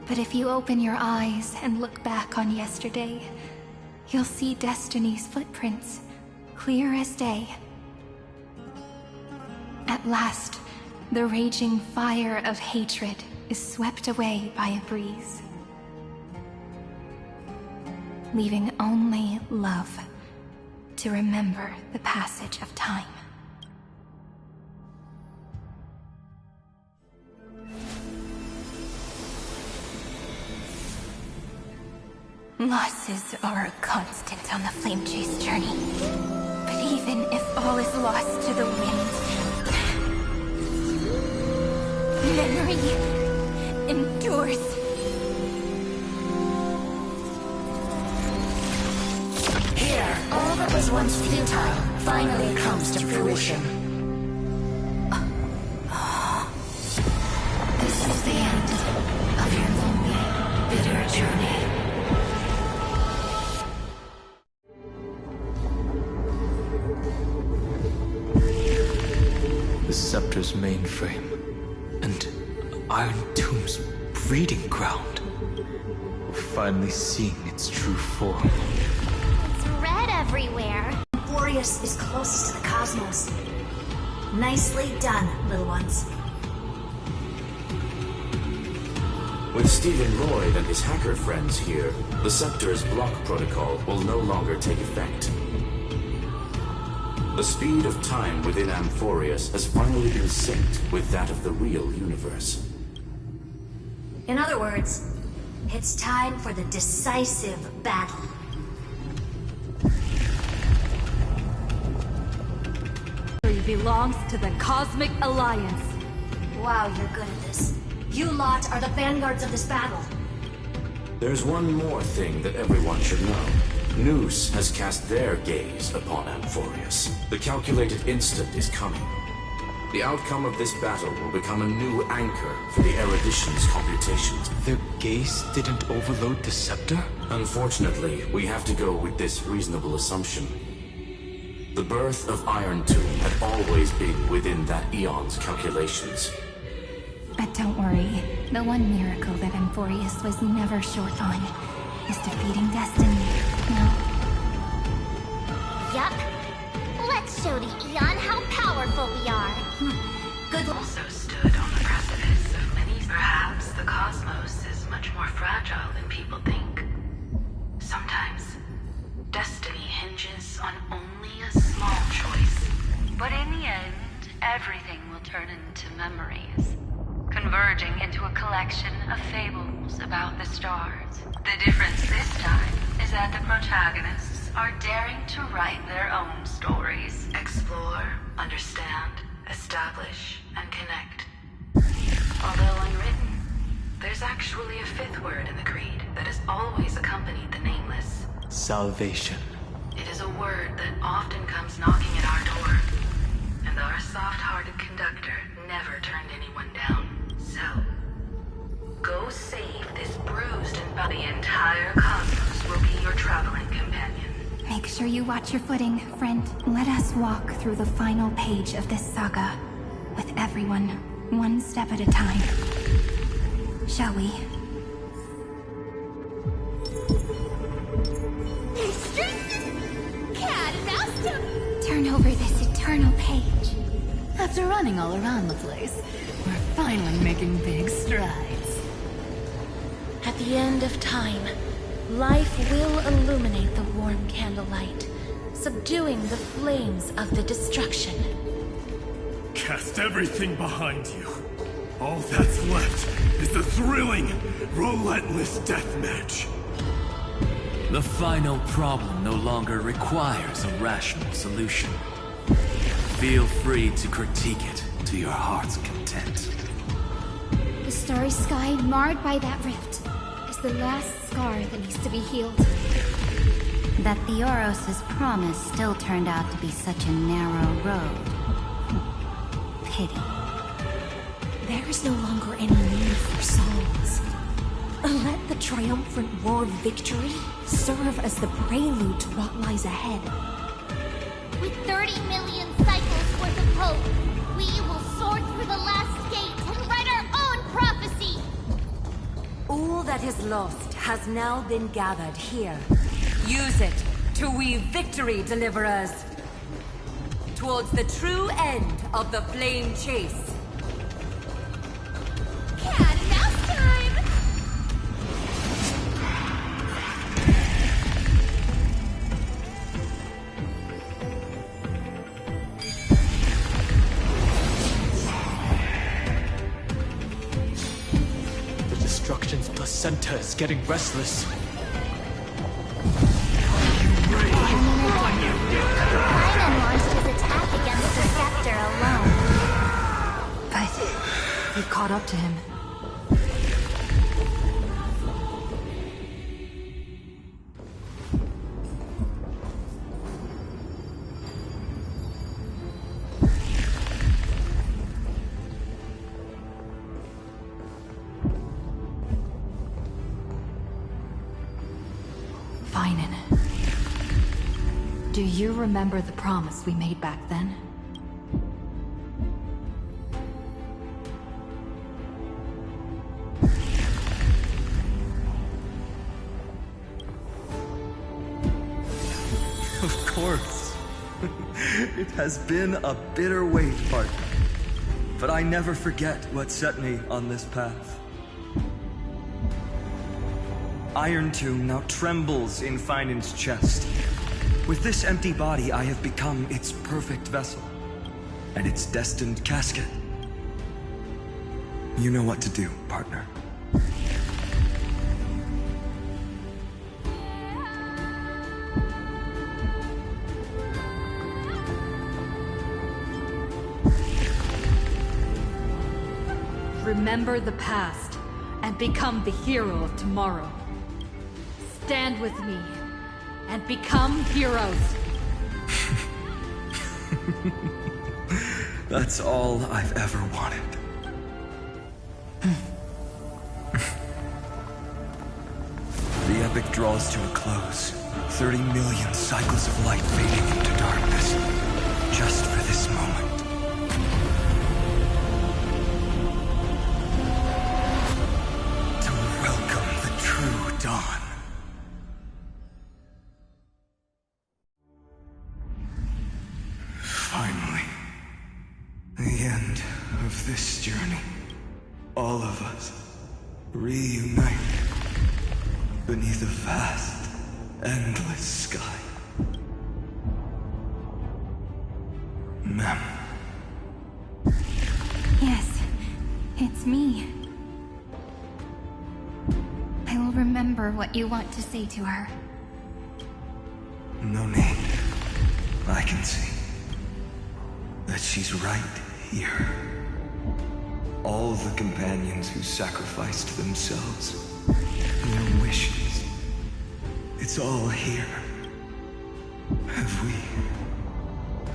Speaker 7: But if you open your eyes and look back on yesterday, you'll see Destiny's footprints, clear as day. At last, the raging fire of hatred is swept away by a breeze, leaving only love to remember the passage of time. Losses are a constant on the Flame Chase journey. But even if all is lost to the wind, memory endures.
Speaker 18: Here, all that was once futile finally comes to fruition. This is the end of your lonely, bitter journey.
Speaker 2: The Scepter's mainframe, and Iron Tomb's breeding ground. We're finally seeing its true form.
Speaker 12: It's red everywhere.
Speaker 18: Boreas is closest to the cosmos. Nicely done, little ones.
Speaker 19: With Stephen Lloyd and his hacker friends here, the Scepter's block protocol will no longer take effect. The speed of time within Amphorius has finally been synced with that of the real universe.
Speaker 18: In other words, it's time for the decisive battle.
Speaker 17: Belongs to the Cosmic Alliance.
Speaker 18: Wow, you're good at this. You lot are the vanguards of this battle.
Speaker 19: There's one more thing that everyone should know. Noose has cast their gaze upon Amphorius. The calculated instant is coming. The outcome of this battle will become a new anchor for the Erudition's computations.
Speaker 2: Their gaze didn't overload the Scepter?
Speaker 19: Unfortunately, we have to go with this reasonable assumption. The birth of Iron Tomb had always been within that eon's calculations.
Speaker 7: But don't worry, the one miracle that Amphorius was never short on is defeating Destiny. No?
Speaker 12: Yup. Let's show the Eon how powerful we are. Good luck.
Speaker 20: Also stood on the precipice of many. Perhaps the cosmos is much more fragile than people think. Sometimes, destiny hinges on only a small choice. But in the end, everything will turn into memories, converging into a collection of fables about the stars. The difference this time is that the protagonists are daring to write their own stories. Explore, understand, establish, and connect. Although unwritten, there's actually a fifth word in the creed that has always accompanied the Nameless.
Speaker 2: Salvation.
Speaker 20: It is a word that often comes knocking at our door, and our soft-hearted conductor never turned anyone down. So, go save this bruised and the entire cosmos will be your traveling companion.
Speaker 7: Make sure you watch your footing, friend. Let us walk through the final page of this saga, with everyone, one step at a time. Shall we?
Speaker 12: Cat and mouse.
Speaker 7: Turn over this eternal page.
Speaker 9: After running all around the place, we're finally making big strides.
Speaker 10: At the end of time, life will illuminate the warm candlelight, subduing the flames of the destruction.
Speaker 6: Cast everything behind you. All that's left is the thrilling, relentless deathmatch.
Speaker 4: The final problem no longer requires a rational solution. Feel free to critique it to your heart's content.
Speaker 5: The starry sky marred by that rift is the last scar that needs to be healed.
Speaker 1: That Theoros' promise still turned out to be such a narrow road. Pity.
Speaker 10: There is no longer any need for songs. Let the triumphant roar of victory serve as the prelude to what lies ahead.
Speaker 12: With 30 million cycles worth of hope, we will soar through the last gate and write our own prophecy!
Speaker 16: All that is lost has now been gathered here. Use it to weave victory, deliverers, towards the true end of the Flame Chase.
Speaker 12: Cat and mouse time!
Speaker 2: destruction's placenta is getting restless.
Speaker 12: Paimon launched his attack against the scepter alone.
Speaker 17: But he caught up to him. Finan. Do you remember the promise we made back then?
Speaker 21: Of course. It has been a bitter wait, partner. But I never forget what set me on this path. Iron Tomb now trembles in Finan's chest. With this empty body, I have become its perfect vessel. And its destined casket. You know what to do, partner.
Speaker 17: Remember the past, and become the hero of tomorrow. Stand with me, and become heroes.
Speaker 21: That's all I've ever wanted. The epic draws to a close. 30 million cycles of light fading into darkness. Just for this moment. To welcome the true dawn. Finally. The end of this journey. All of us reunited beneath a vast, endless sky. Mem.
Speaker 7: Yes, it's me. I will remember what you want to say to her.
Speaker 21: No need. I can see that she's right here. All the companions who sacrificed themselves, their wishes, it's all here. Have we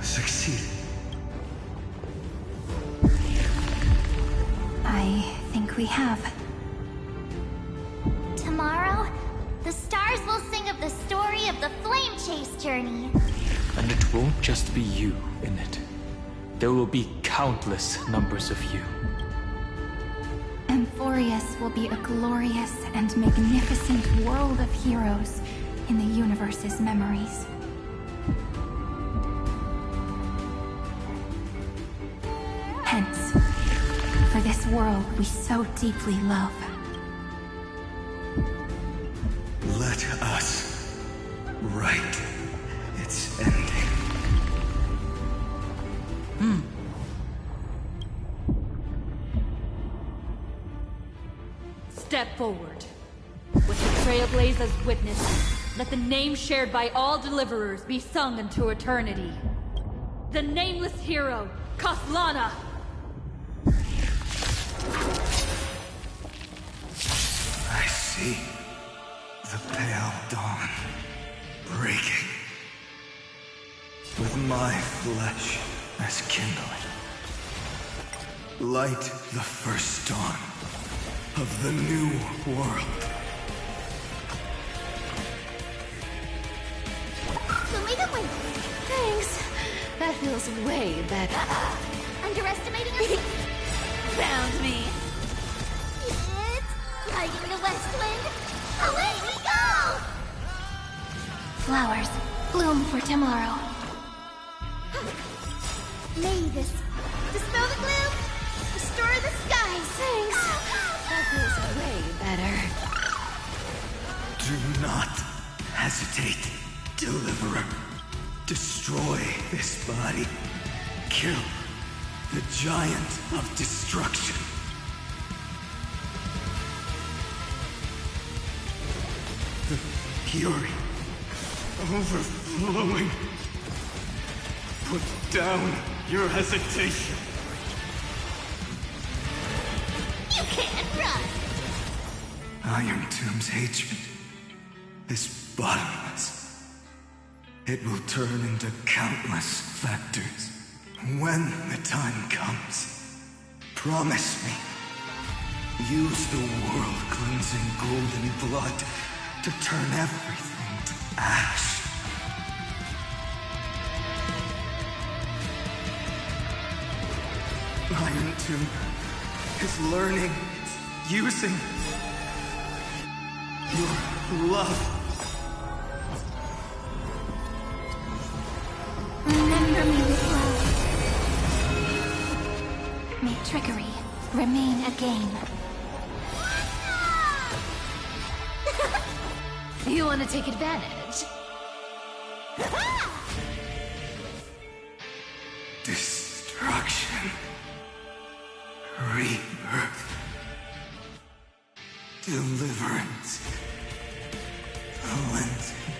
Speaker 21: succeeded?
Speaker 7: I think we have.
Speaker 12: Tomorrow, the stars will sing of the story of the Flame Chase journey.
Speaker 2: And it won't just be you in it. There will be countless numbers of you.
Speaker 7: Amphorius will be a glorious and magnificent world of heroes in the universe's memories. Hence, for this world we so deeply love.
Speaker 21: Let us write its ending.
Speaker 17: Step forward. With the Trailblaze as witness, let the name shared by all deliverers be sung into eternity. The nameless hero, Kaslana!
Speaker 21: I see the pale dawn breaking. With my flesh as kindling. Light the first dawn of the new world.
Speaker 13: Thanks. That feels way better.
Speaker 12: Underestimating us?
Speaker 13: Found me.
Speaker 12: It's lighting the west wind. Away we go!
Speaker 7: Flowers bloom for tomorrow.
Speaker 12: May this dispel the gloom, restore the skies.
Speaker 13: Thanks. That feels way better.
Speaker 21: Do not hesitate, Deliverer. Destroy this body. Kill the giant of destruction.
Speaker 8: fury overflowing. Put down your hesitation.
Speaker 12: You can't run!
Speaker 8: Iron Tomb's hatred is bottomless. It will turn into countless factors. When the time comes, promise me, use the world-cleansing golden blood to turn everything to ash. Iron Tomb is learning, using your love.
Speaker 7: Remember me with love. May trickery remain a game.
Speaker 15: You want to take advantage?
Speaker 8: Destruction. Rebirth. Deliverance. Cleansing.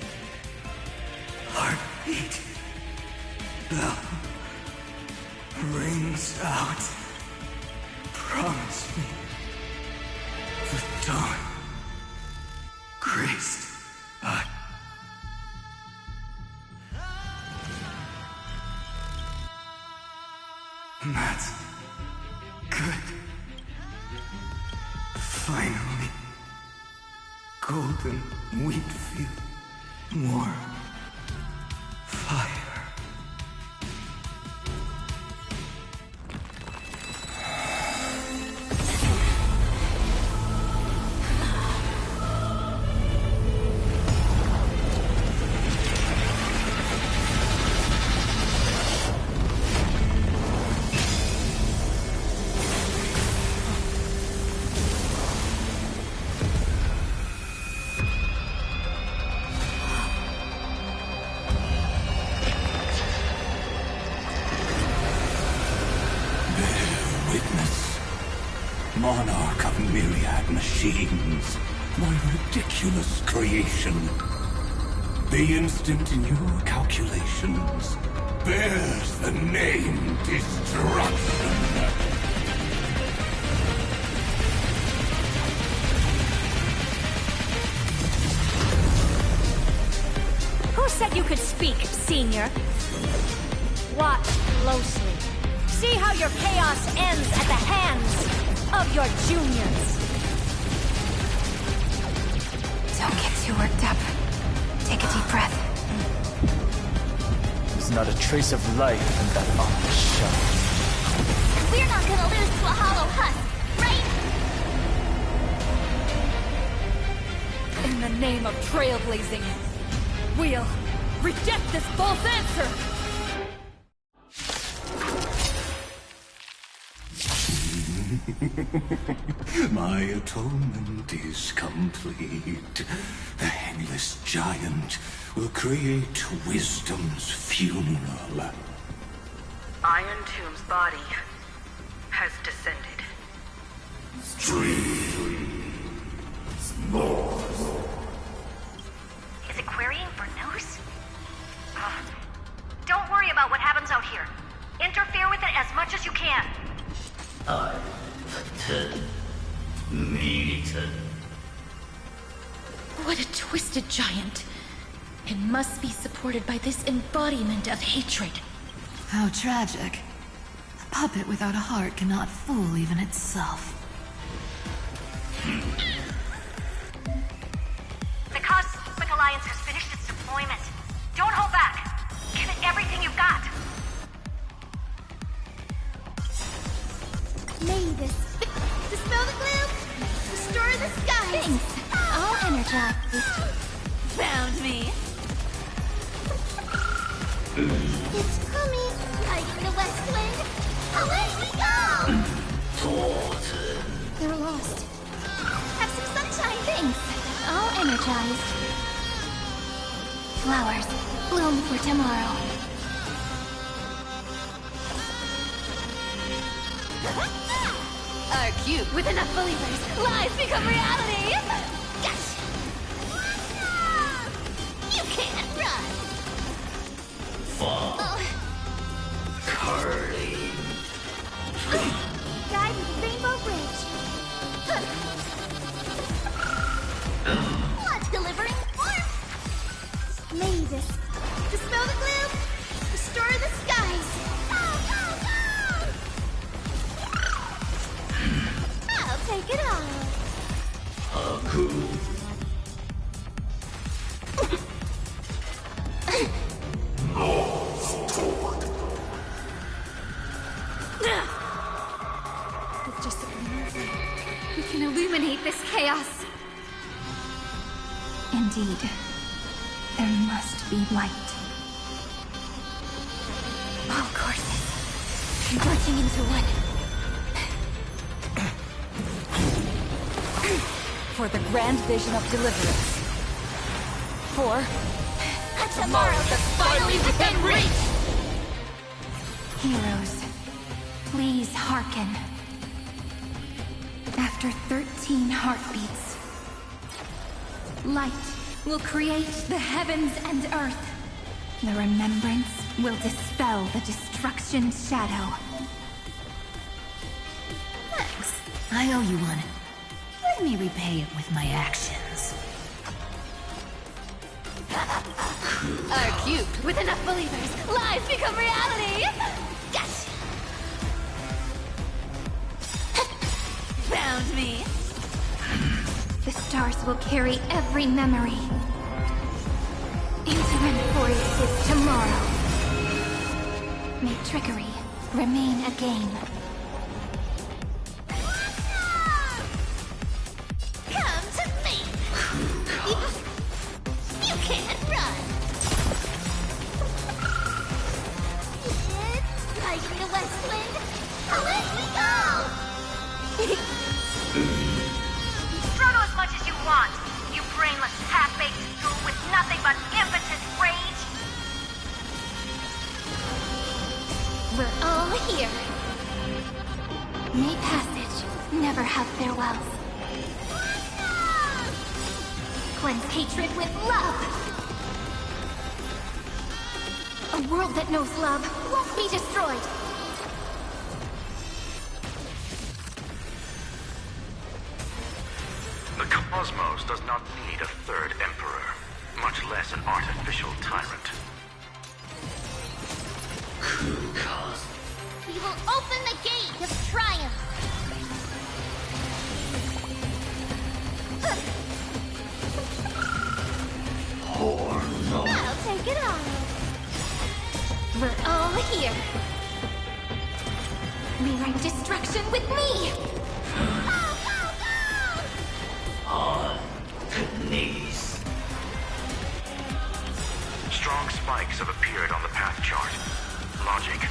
Speaker 8: Heartbeat. Bell. Rings out. Promise me. The dawn. Graced by. That's good. Finally. Golden wheat field. More fire.
Speaker 11: Monarch of myriad machines, my ridiculous creation. The instant in your calculations bears the name Destruction.
Speaker 10: Who said you could speak, Senior? Watch closely. See how your chaos ends at the hands of your juniors.
Speaker 7: Don't get too worked up. Take a deep breath.
Speaker 2: There's not a trace of life in that armored shell.
Speaker 12: We're not gonna lose to a hollow husk, right?
Speaker 10: In the name of trailblazing, we'll reject this false answer!
Speaker 11: My atonement is complete. The Headless Giant will create wisdom's funeral.
Speaker 20: Iron Tomb's body has descended.
Speaker 18: Is it querying for news? Ugh. Don't worry about what happens out here. Interfere with it as much as you can.
Speaker 15: What a twisted giant. It must be supported by this embodiment of hatred.
Speaker 9: How tragic. A puppet without a heart cannot fool even itself.
Speaker 18: The Cosmic Alliance has finished its deployment. Don't hold back. Give it everything you've got.
Speaker 12: May this dispel the gloom, restore the skies.
Speaker 7: Thanks. I'll energize.
Speaker 12: Found me. It's coming, like the West Wind. Away we go!
Speaker 7: They're lost.
Speaker 12: Have some sunshine.
Speaker 7: Thanks. All energized. Flowers bloom for tomorrow.
Speaker 15: Our cube.
Speaker 12: With enough believers, lies become reality. Yes!
Speaker 8: party.
Speaker 12: Guide me to Rainbow Bridge. Blood delivering warmth. Mavis, dispel the gloom, restore the skies. Go, go, go! I'll take it all.
Speaker 8: Aku.
Speaker 5: With just a glimmer of light, we can illuminate this chaos.
Speaker 7: Indeed, there must be light.
Speaker 5: All courses converging into one.
Speaker 16: For the grand vision of deliverance. For
Speaker 12: A tomorrow that's finally within reach!
Speaker 7: heroes, please hearken. After 13 heartbeats, light will create the heavens and earth. The remembrance will dispel the destruction's shadow.
Speaker 9: Thanks. I owe you one. Let me repay it with my actions.
Speaker 5: R-cubed, with enough believers, lies become reality! Yes! Found me!
Speaker 7: The stars will carry every memory into Emporius' tomorrow. May trickery remain a game.
Speaker 12: Come to me! You can't run! Riding the west wind, away we go!
Speaker 18: Struggle as much as you want, you brainless half-baked fool with nothing but impotent rage!
Speaker 5: We're all here. May passage never have farewells. Cleanse hatred with love. A world that knows love won't be destroyed.
Speaker 19: The cosmos does not need a third emperor, much less an artificial tyrant.
Speaker 12: We will open the gate of triumph! I'll take it all.
Speaker 5: We're all here. Rewrite destruction with me!
Speaker 8: On to knees.
Speaker 19: Strong spikes have appeared on the path chart. Logic.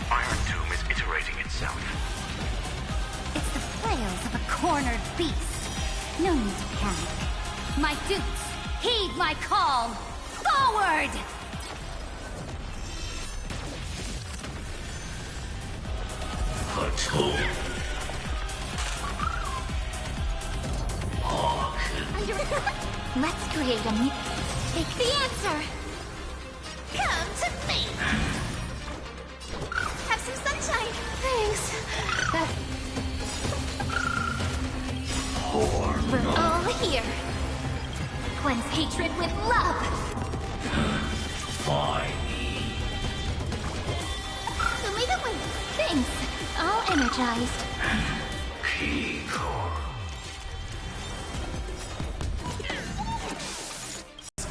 Speaker 19: Iron Tomb is iterating itself.
Speaker 1: It's the flails of a cornered beast. No need to panic. My dupes, heed my call! Forward!
Speaker 5: Let's create a new... Take the answer!
Speaker 12: Come to me! Have some sunshine!
Speaker 5: Thanks. We're all here. Cleanse hatred with love.
Speaker 8: Find me.
Speaker 5: Show me the way. Thanks. All energized.
Speaker 8: Keycore.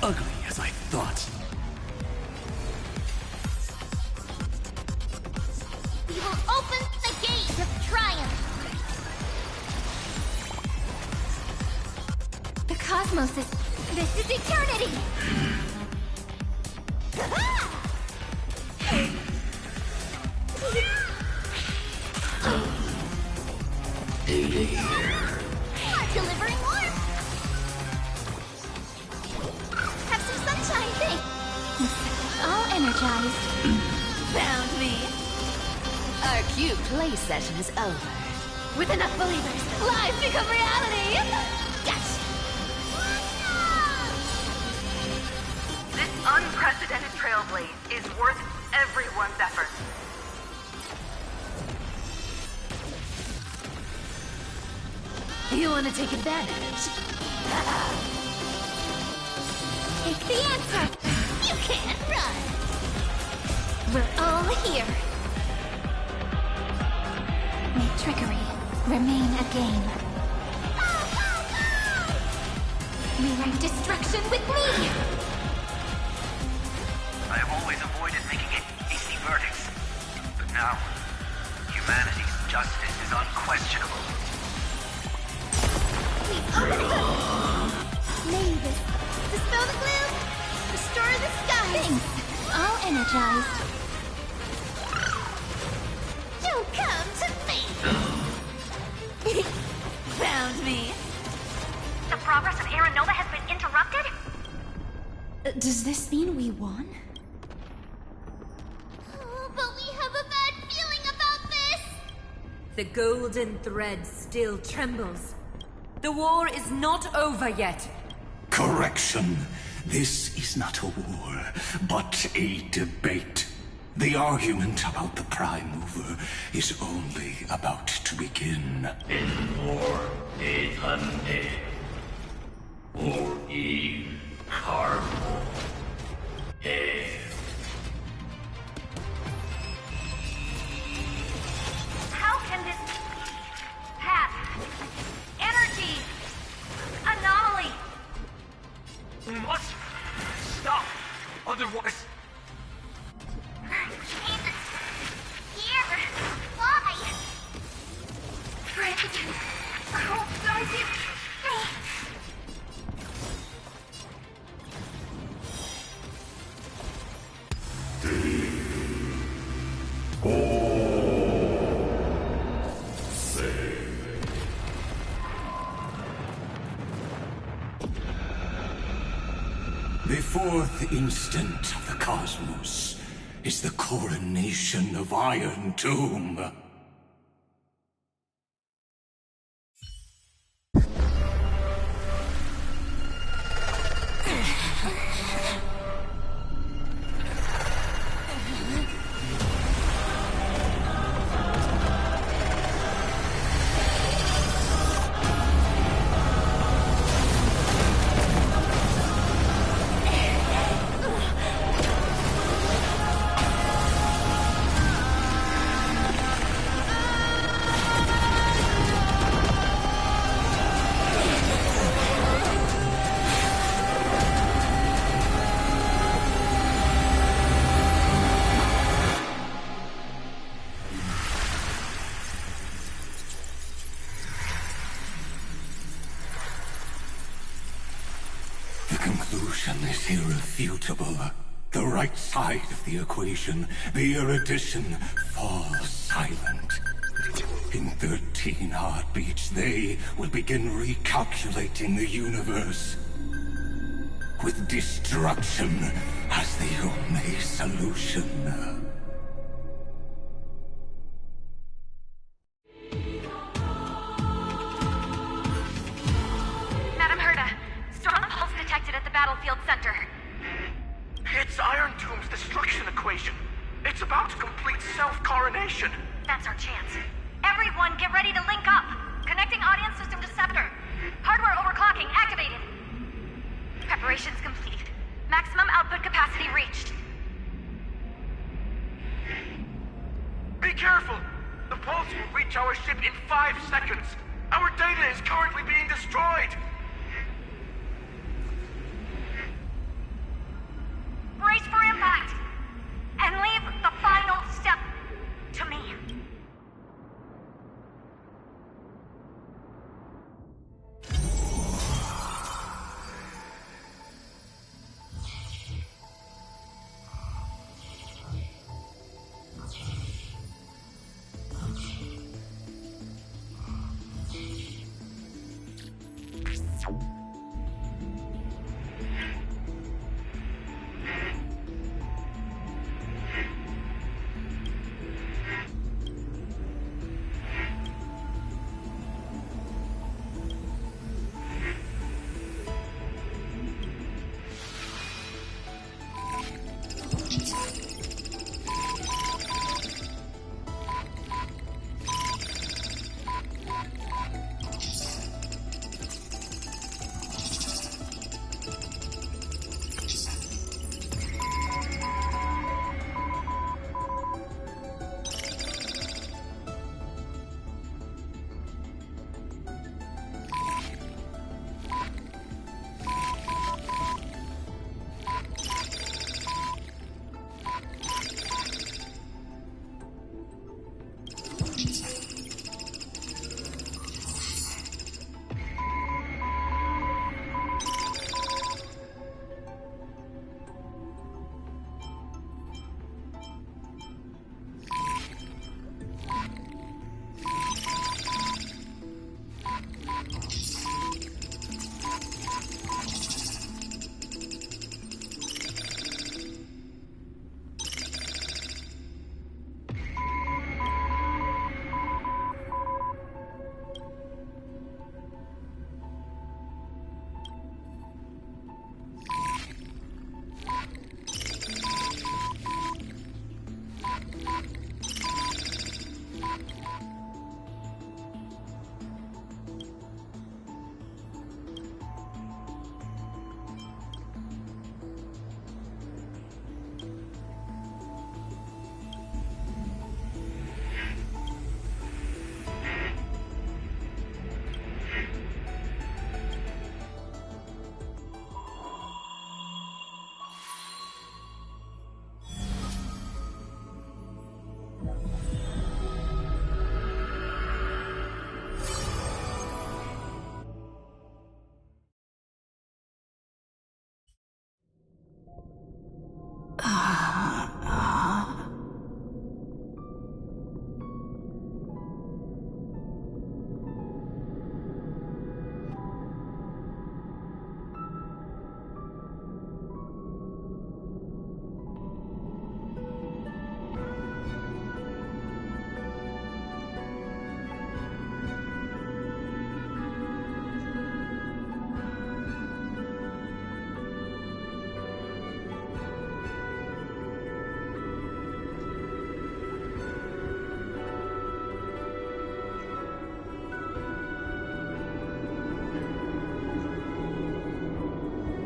Speaker 6: Ugly as I thought.
Speaker 12: We will open the gate of triumph!
Speaker 5: The cosmos is... This is eternity!
Speaker 12: Not delivering warmth! Have some sunshine, thanks!
Speaker 5: All energized.
Speaker 13: Found me. Our cube play session is over.
Speaker 5: With enough believers, lives become reality! Gotcha!
Speaker 18: This unprecedented trailblaze is worth everyone's effort.
Speaker 15: You want to take advantage?
Speaker 3: Take the answer! You can't run! We're all here!
Speaker 15: May trickery remain a game. Rewrite destruction with me!
Speaker 8: I have always avoided making hasty verdicts, but now, humanity's justice is unquestionable.
Speaker 3: Mavis, dispel the gloom! Restore the sky!
Speaker 15: Thanks! All energized.
Speaker 3: Don't come to me!
Speaker 15: Found me.
Speaker 18: The progress of Aaron Nova has been interrupted?
Speaker 10: Does this mean we won?
Speaker 3: Oh, but we have a bad feeling about this!
Speaker 16: The golden thread still trembles. The war is not over yet.
Speaker 11: Correction. This is not a war, but a debate. The argument about the Prime Mover is only about to begin.
Speaker 18: How can this path, energy, anomaly?
Speaker 8: We must stop, otherwise...
Speaker 3: Here! Why?
Speaker 15: Friend, how does it...
Speaker 11: The fourth instant of the cosmos is the coronation of Iron Tomb. The conclusion is irrefutable. The right side of the equation, the erudition, falls silent. In 13 heartbeats, they will begin recalculating the universe. With destruction as the only solution.
Speaker 18: Madam Herda, strong pulse detected at the battlefield center.
Speaker 8: It's Iron Tomb's destruction equation. It's about to complete self-coronation.
Speaker 18: That's our chance. Everyone, get ready to link up. Connecting audience system to Scepter. Hardware overclocking activated. Preparations complete. Maximum output capacity reached.
Speaker 8: Be careful! The pulse will reach our ship in 5 seconds. Our data is currently being destroyed.
Speaker 18: Brace for impact. And leave the final step to me.
Speaker 11: You